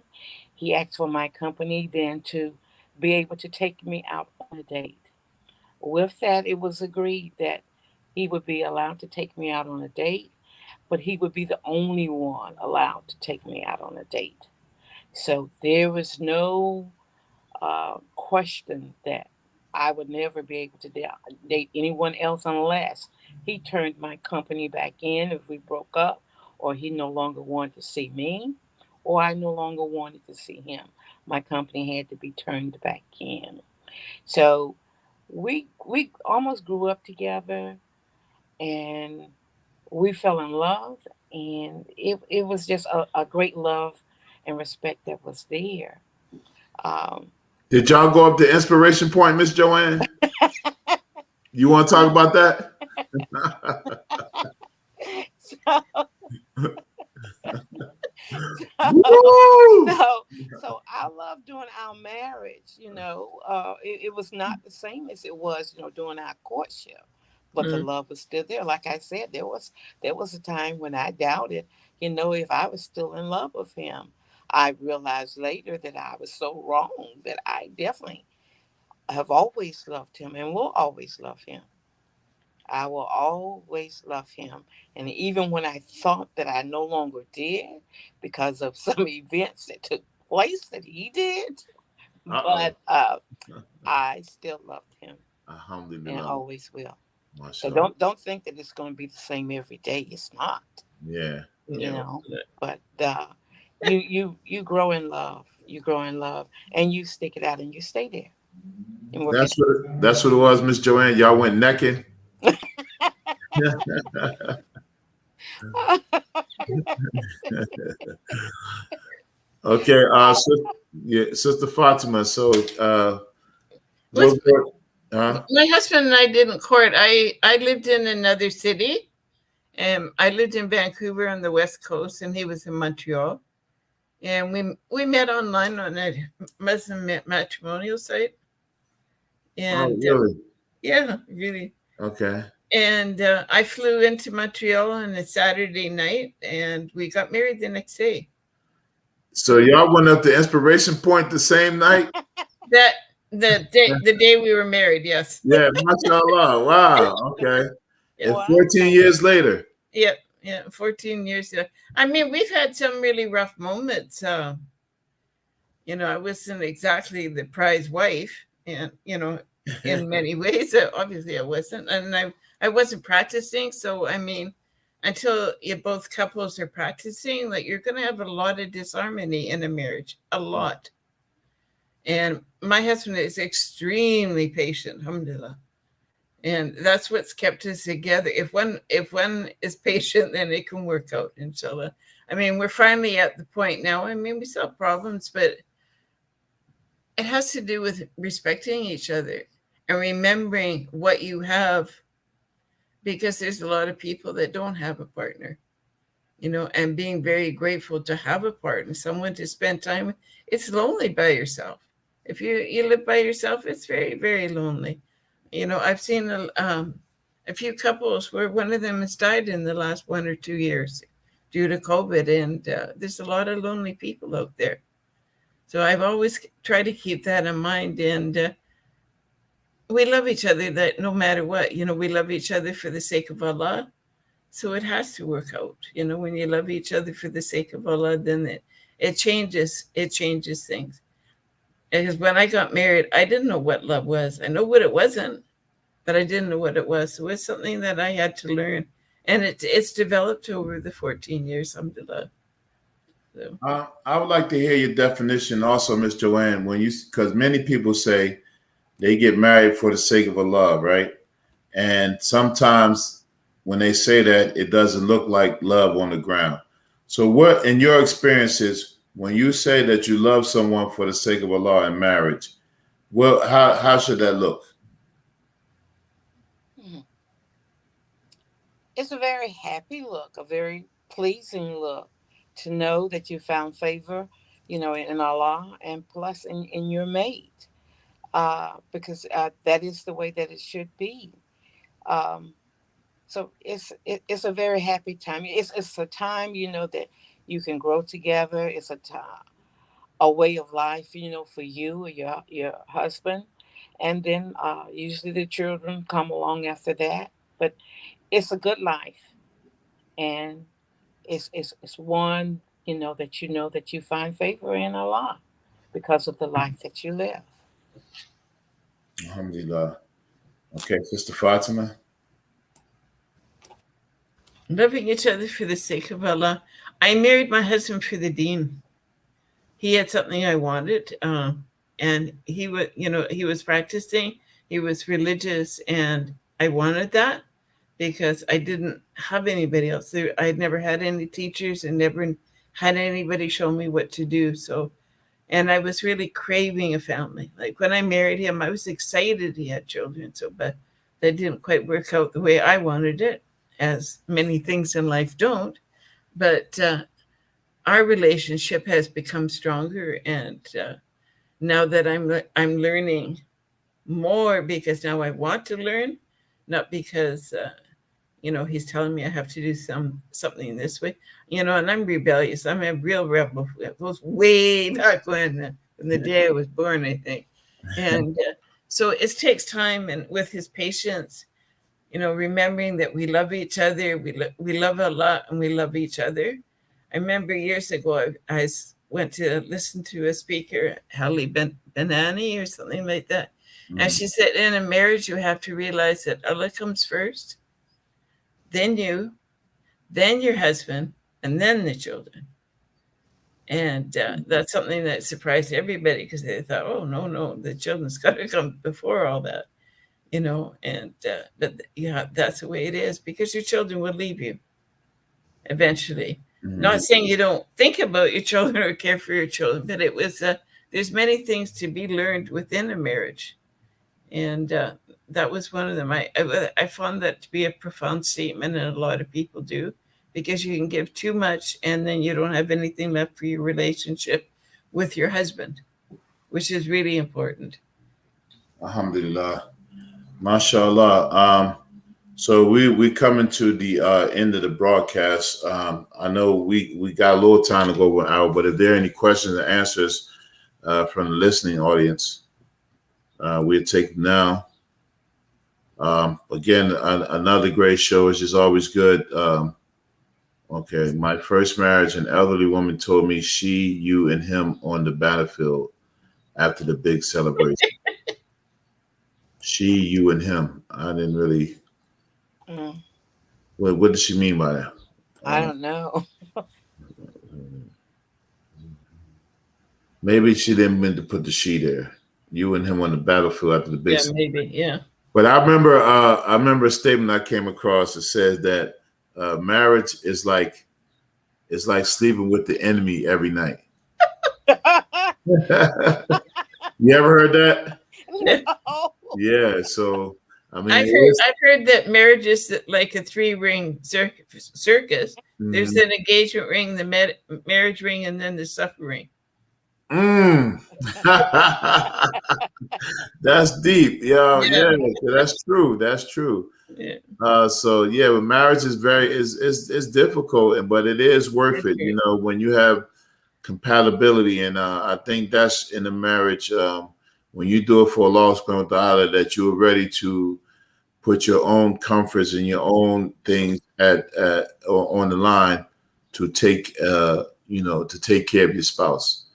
He asked for my company then to be able to take me out on a date. With that, it was agreed that he would be allowed to take me out on a date, but he would be the only one allowed to take me out on a date. So there was no question that I would never be able to date anyone else unless he turned my company back in if we broke up, or he no longer wanted to see me, or I no longer wanted to see him. My company had to be turned back in. So we almost grew up together, and we fell in love, and it was just a great love and respect that was there. Um, Did y'all go up to Inspiration Point, Miss Joanne? You want to talk about that? so Woo! So I love during our marriage, it was not the same as it was, during our courtship, but the Mm. love was still there. Like I said, there was a time when I doubted, if I was still in love with him. I realized later that I was so wrong, that I definitely have always loved him and will always love him. I will always love him. And even when I thought that I no longer did because of some events that took place that he did, Uh-oh. but I still loved him and Alhamdulillah. always will. So Mashallah. don't think that it's going to be the same every day. It's not, Yeah. No. but you grow in love. You grow in love and you stick it out and you stay there and work it. That's what it was, Miss Joanne. Y'all went necking. Okay, Sister Fatima. So, What's, what, my husband and I didn't court. I lived in another city, and I lived in Vancouver on the West Coast, and he was in Montreal. And we met online on a Muslim matrimonial site. And really? yeah, really. Okay. And I flew into Montreal on a Saturday night, and we got married the next day. So y'all went up to Inspiration Point the same night? That the day we were married, yes. Yeah, mashallah. Wow. Okay. And 14 years later. Yeah, 14 years. I mean, we've had some really rough moments. I wasn't exactly the prize wife, and in many ways, obviously I wasn't, and I wasn't practicing. So I mean, until both couples are practicing, like, you're going to have a lot of disharmony in a marriage, a lot. And my husband is extremely patient, alhamdulillah. And that's what's kept us together. If one is patient, then it can work out, inshallah. I mean, we're finally at the point now. I mean, we still have problems, but it has to do with respecting each other and remembering what you have, because there's a lot of people that don't have a partner, and being very grateful to have a partner, someone to spend time with. It's lonely by yourself. If you live by yourself, it's very, very lonely. I've seen a few couples where one of them has died in the last 1 or 2 years due to COVID, and there's a lot of lonely people out there. So I've always tried to keep that in mind, and we love each other, that no matter what, we love each other for the sake of Allah. So it has to work out. When you love each other for the sake of Allah, then it changes things. Because when I got married, I didn't know what love was. I know what it wasn't, but I didn't know what it was. So it's something that I had to learn. And it's developed over the 14 years, alhamdulillah. So. I would like to hear your definition also, Miss Joanne, because many people say they get married for the sake of Allah, right? And sometimes when they say that, it doesn't look like love on the ground. So what, in your experiences, when you say that you love someone for the sake of Allah in marriage, well, how should that look? It's a very happy look, a very pleasing look, to know that you found favor, in Allah, and plus in your mate, because that is the way that it should be. So it's a very happy time. It's a time, that you can grow together. It's a way of life, for you or your husband, and then usually the children come along after that. But it's a good life, and it's one, that you find favor in Allah because of the life that you live. Alhamdulillah. Okay, Sister Fatima. Loving each other for the sake of Allah. I married my husband for the deen. He had something I wanted, and he was practicing. He was religious, and I wanted that because I didn't have anybody else. I had never had any teachers and never had anybody show me what to do. So, and I was really craving a family. Like when I married him, I was excited he had children. So, but that didn't quite work out the way I wanted it, as many things in life don't. But our relationship has become stronger. And now that I'm learning more, because now I want to learn, not because he's telling me I have to do something this way, and I'm rebellious. I'm a real rebel. It goes way back when the day I was born, I think. And so it takes time, and with his patience, remembering that we love each other, we love a lot, and we love each other. I remember years ago, I went to listen to a speaker, Hallie Benani or something like that. And she said, in a marriage, you have to realize that Allah comes first, then you, then your husband, and then the children. And that's something that surprised everybody, because they thought, oh, no, the children's got to come before all that, and but yeah, that's the way it is, because your children will leave you eventually. Not saying you don't think about your children or care for your children, but it was there's many things to be learned within a marriage. And that was one of them. I found that to be a profound statement, and a lot of people do, because you can give too much and then you don't have anything left for your relationship with your husband, which is really important. Alhamdulillah. MashaAllah. So we coming to the end of the broadcast. I know we got a little time to go over an hour, but if there are any questions and answers from the listening audience, we'll take them now. Again, another great show. It's just always good. Okay, my first marriage, an elderly woman told me she, you, and him on the battlefield after the big celebration. She, you, and him. I didn't really. What does she mean by that? I don't know. Maybe she didn't mean to put the she there. You and him on the battlefield after the big. Yeah, maybe. Yeah. But I remember a statement I came across that says that marriage is like sleeping with the enemy every night. You ever heard that? No. Yeah. So I mean, I've heard that marriage is like a 3-ring circus. Mm-hmm. There's an engagement ring, the marriage ring, and then the supper ring. That's deep. Yeah, that's true. That's true. Yeah. So yeah, but marriage is is difficult, but it is worth it. When you have compatibility, and I think that's in a marriage. When you do it for Allah subhanahu wa ta'ala, that you're ready to put your own comforts and your own things on the line to take care of your spouse,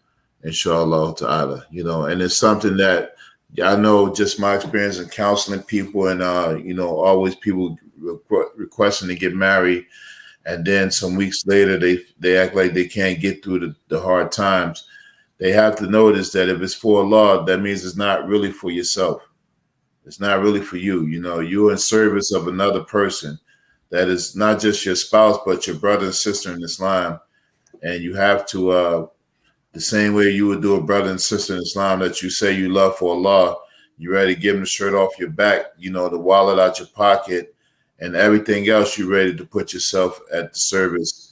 inshallah ta'ala. And it's something that I know, just my experience in counseling people, and always people requesting to get married, and then some weeks later they act like they can't get through the hard times. They have to notice that if it's for Allah, that means it's not really for yourself. It's not really for you. You're in service of another person that is not just your spouse, but your brother and sister in Islam. And you have to, the same way you would do a brother and sister in Islam that you say you love for Allah, you're ready to give them the shirt off your back, the wallet out your pocket, and everything else, you're ready to put yourself at the service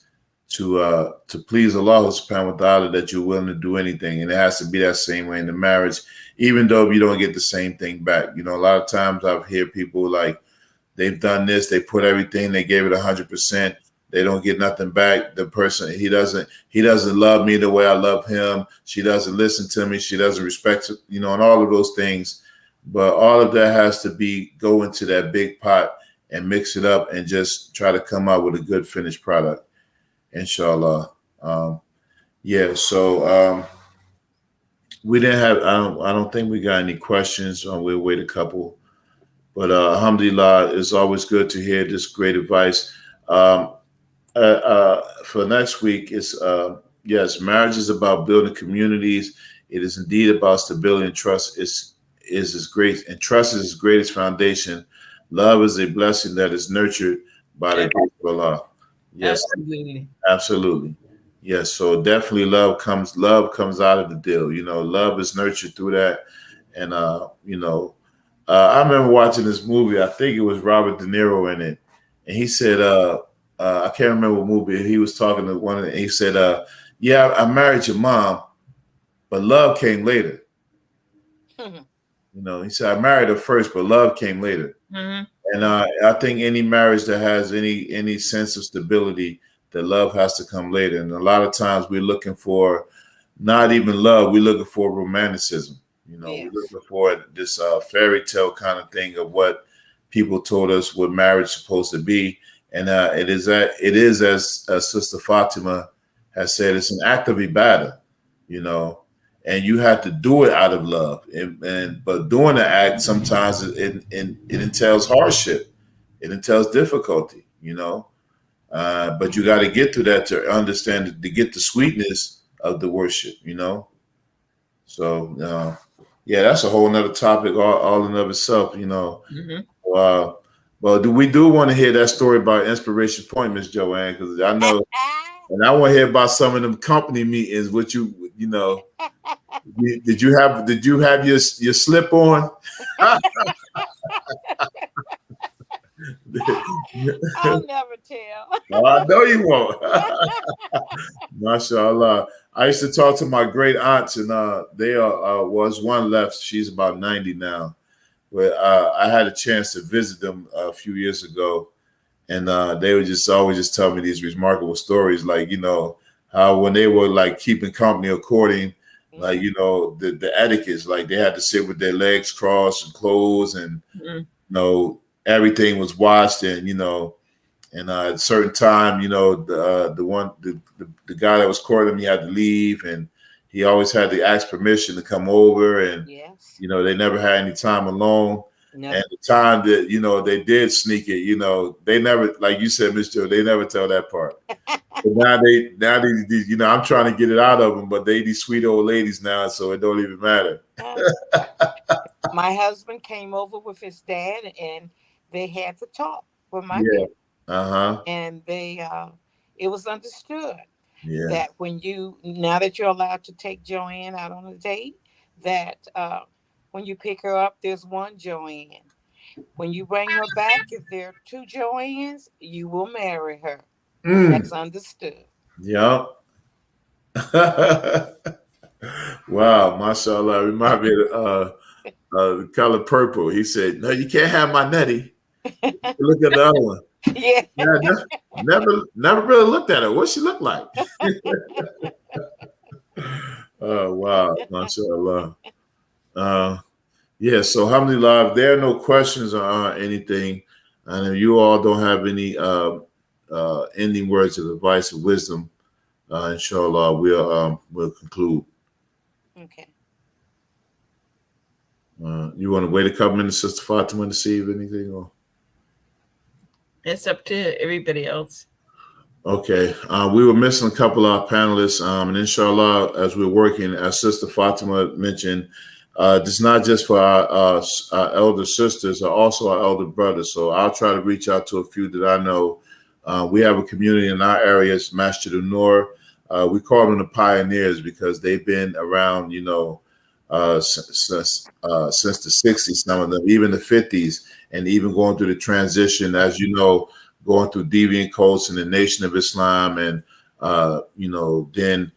to please Allah subhanahu wa ta'ala, that you're willing to do anything. And it has to be that same way in the marriage, even though you don't get the same thing back. A lot of times I've heard people like, they've done this, they put everything, they gave it 100%, they don't get nothing back. The person, he doesn't love me the way I love him. She doesn't listen to me. She doesn't respect, and all of those things. But all of that has to go into that big pot and mix it up and just try to come out with a good finished product, inshallah. So we didn't have, I don't think we got any questions. We'll wait a couple. But alhamdulillah, it's always good to hear this great advice. For next week, yes, marriage is about building communities. It is indeed about stability, and trust is as great, and trust is its greatest foundation. Love is a blessing that is nurtured by the grace of Allah. Yes, absolutely. Yes, so definitely love comes out of the deal. Love is nurtured through that, and I remember watching this movie. I think it was Robert De Niro in it, and he said, I can't remember what movie he was talking to one of them. He said, yeah, I married your mom, but love came later. You know, he said, I married her first, but love came later. Mhm. And I think any marriage that has any sense of stability, that love has to come later. And a lot of times we're looking for not even love, we're looking for romanticism. You know, Yes. we're looking for this fairy tale kind of thing of what people told us what marriage is supposed to be. And it is as Sister Fatima has said, it's an act of ibadah, you know, and you have to do it out of love. But doing the act sometimes it entails hardship, it entails difficulty, you know. But you got to get through that to understand, to get the sweetness of the worship, you know. So yeah, that's a whole nother topic all in of itself, you know. Mhm. Well, we do want to hear that story about Inspiration Point, Miss Joanne, because I know, and I want to hear about some of them company meetings. What you know, did you have your slip on? I'll never tell. Oh, I know you won't. Mashallah. I used to talk to my great aunts, and there was one left. She's about 90 now. Where I had a chance to visit them a few years ago, and they would just always just tell me these remarkable stories, like, you know, how when they were like keeping company according, like, you know, the etiquettes, like they had to sit with their legs crossed and closed, and Mhm. you know, everything was washed, and you know, and at a certain time, you know, the guy that was courting him, he had to leave, and he always had to ask permission to come over, and Yes. you know, they never had any time alone. No. And the time that, you know, they did sneak it, you know, they never, like you said, Miss Joe, they never tell that part. But now they, you know, I'm trying to get it out of them, but they these sweet old ladies now, so it don't even matter. My husband came over with his dad, and they had to talk with my Yeah. parents, Uh-huh. and it was understood Yeah. that now that you're allowed to take Joanne out on a date, that when you pick her up, there's one Joanne. When you bring her back, if there are two Joannes, you will marry her. That's understood. Yeah. Wow, mashallah. Remind me of the color purple. He said, no, you can't have my nutty. Look at the other one. Yeah. Yeah, never really looked at her. What she look like? Oh wow, mashallah. Yeah, so alhamdulillah, if there are no questions or anything, and if you all don't have any ending words of advice or wisdom, inshallah, we'll conclude. Okay. You want to wait a couple minutes, Sister Fatima, to see if anything? Or It's up to everybody else. okay, we were missing a couple of our panelists, and inshallah, as we're working, as Sister Fatima mentioned, it's not just for our elder sisters, but also our elder brothers. So I'll try to reach out to a few that I know. We have a community in our areas, Masjid al-Nur. We call them the pioneers because they've been around, you know, since the 60s, some of them, even the 50s, and even going through the transition, as you know, going through deviant cults in the Nation of Islam, and you know, then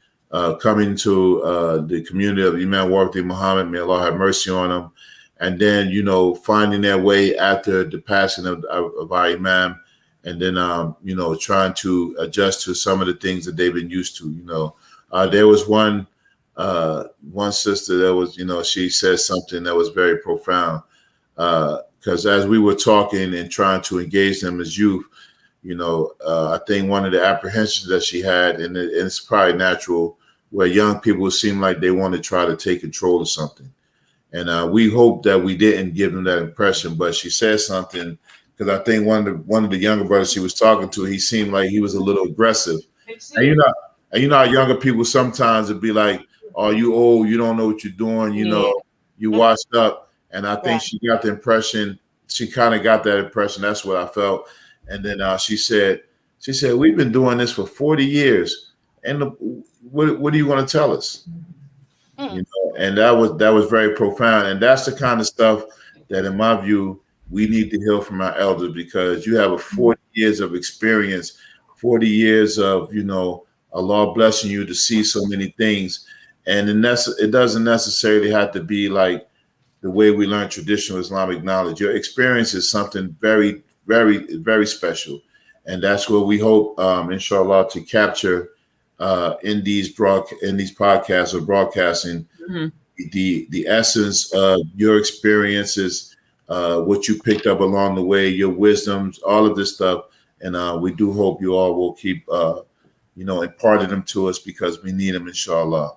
coming to the community of Imam Wardi Muhammad, may Allah have mercy on him, and then, you know, finding their way after the passing of our Imam, and then you know, trying to adjust to some of the things that they've been used to. You know, there was one sister that was, you know, she said something that was very profound, because as we were talking and trying to engage them as youth, you know, I think one of the apprehensions that she had, and it's probably natural, where young people seem like they want to try to take control of something. And we hope that we didn't give them that impression, but she said something, because I think one of the younger brothers she was talking to, he seemed like he was a little aggressive. And you know how younger people sometimes would be like, "Oh, you old, you don't know what you're doing, you know, you washed up." And I think she got the impression, she kind of got that impression. That's what I felt. And then she said, "We've been doing this for 40 years, and what do you want to tell us?" You know, and that was very profound. And that's the kind of stuff that, in my view, we need to hear from our elders, because you have a 40 years of experience, 40 years of, you know, Allah blessing you to see so many things. And it doesn't necessarily have to be like the way we learn traditional Islamic knowledge. Your experience is something very, very, very special. And that's what we hope, inshallah, to capture in these podcasts or broadcasting, the essence of your experiences, what you picked up along the way, your wisdoms, all of this stuff. And we do hope you all will keep, imparting them to us, because we need them, inshallah,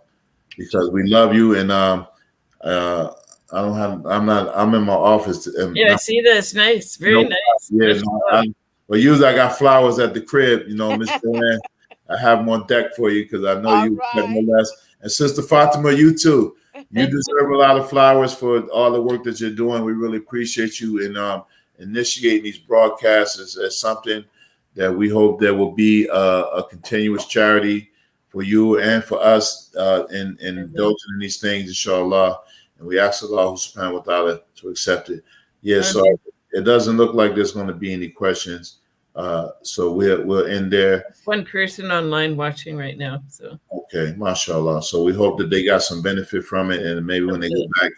because we love you. And I'm in my office. Yeah, I see that. It's nice. Very nice. Yeah, well, usually I got flowers at the crib, Miss Joanne. I have them on deck for you because I know you got no less. And Sister Fatima, you too. You deserve a lot of flowers for all the work that you're doing. We really appreciate you in initiating these broadcasts as something that we hope there will be a continuous charity for you and for us in indulging in these things, inshallah. And we ask Allah subhanahu wa ta'ala to accept it. Yeah, so it doesn't look like there's going to be any questions. So we'll end there. One person online watching right now. So okay, mashallah. So we hope that they got some benefit from it, and maybe when they go back,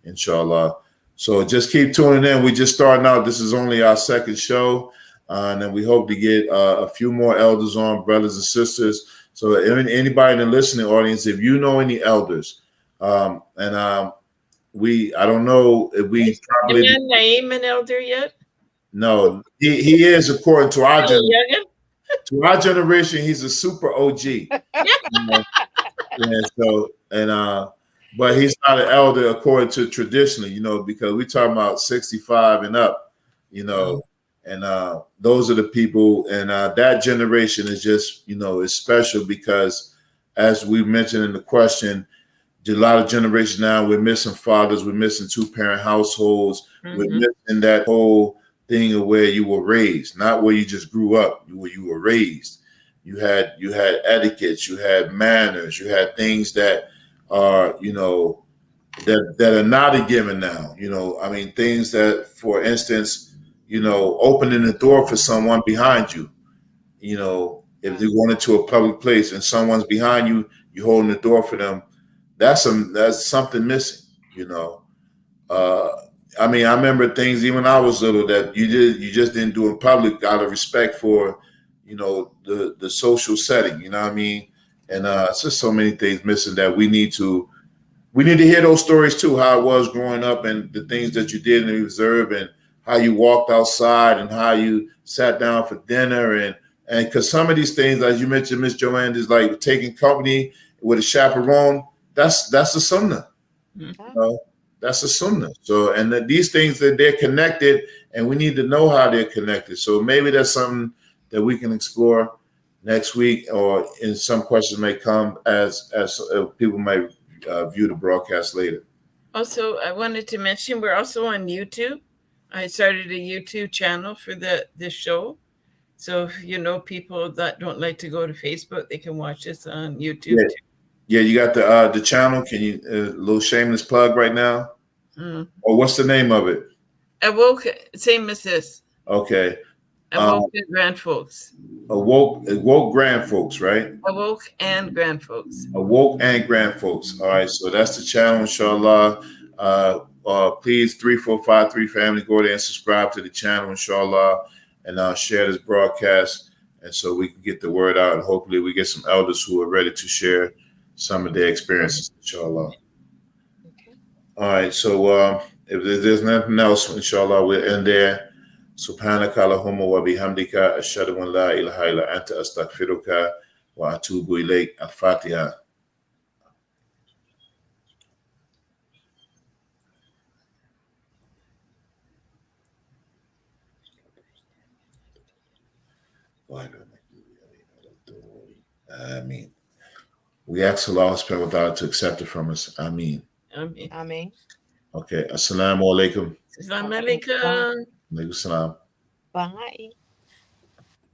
inshallah. So just keep tuning in. We just starting out. This is only our second show, and then we hope to get a few more elders on, brothers and sisters. So anybody in the listening audience, if you know any elders, I don't know if we probably name an elder yet. No, he is, according to our generation. To our generation, he's a super OG. But he's not an elder according to traditionally, because we talking about 65 and up, and those are the people, and that generation is just, is special because, as we mentioned in the question, a lot of generations now, we're missing fathers, we're missing two-parent households, we're missing that whole thing of where you were raised, not where you just grew up, where you were raised. You had etiquettes, you had manners, you had things that are, that are not a given now. Things that, for instance, opening the door for someone behind you. If you went into a public place and someone's behind you, you're holding the door for them. That's something missing. I remember things even when I was little that you just didn't do in public out of respect for, the social setting. And it's just so many things missing that we need to hear those stories too. How it was growing up and the things that you did and observe, and how you walked outside and how you sat down for dinner, and because some of these things, as you mentioned, Miss Joanne, is like taking company with a chaperone. That's a sunnah. That's a sunnah. So, and these things that they're connected, and we need to know how they're connected. So maybe that's something that we can explore next week, or in some questions may come as people might view the broadcast later. Also, I wanted to mention we're also on YouTube. I started a YouTube channel for this show. So if people that don't like to go to Facebook, they can watch us on YouTube too. Yeah, you got the channel. Can you a little shameless plug right now? Or what's the name of it? Awoke, same as this. Okay. Awoke and Grand Folks. Awoke Grand Folks, right? Awoke and Grand Folks. Awoke and Grand Folks. All right, so that's the channel, inshallah. Please, 3453 family, go there and subscribe to the channel, inshallah, and share this broadcast, and so we can get the word out, and hopefully we get some elders who are ready to share some of their experiences, inshallah. Okay. All right, so if there's nothing else, inshallah, we'll end there. Subhanaka Allahumma wa bihamdika ashhadu an la ilaha illa anta astaghfiruka wa atubu ilayk. Al-Fatiha. Ameen. We ask Allah subhanahu wa ta'ala to accept it from us. Ameen. Ameen. Okay. Assalamu alaikum. Assalamu alaikum. Alaikum salam. Bye.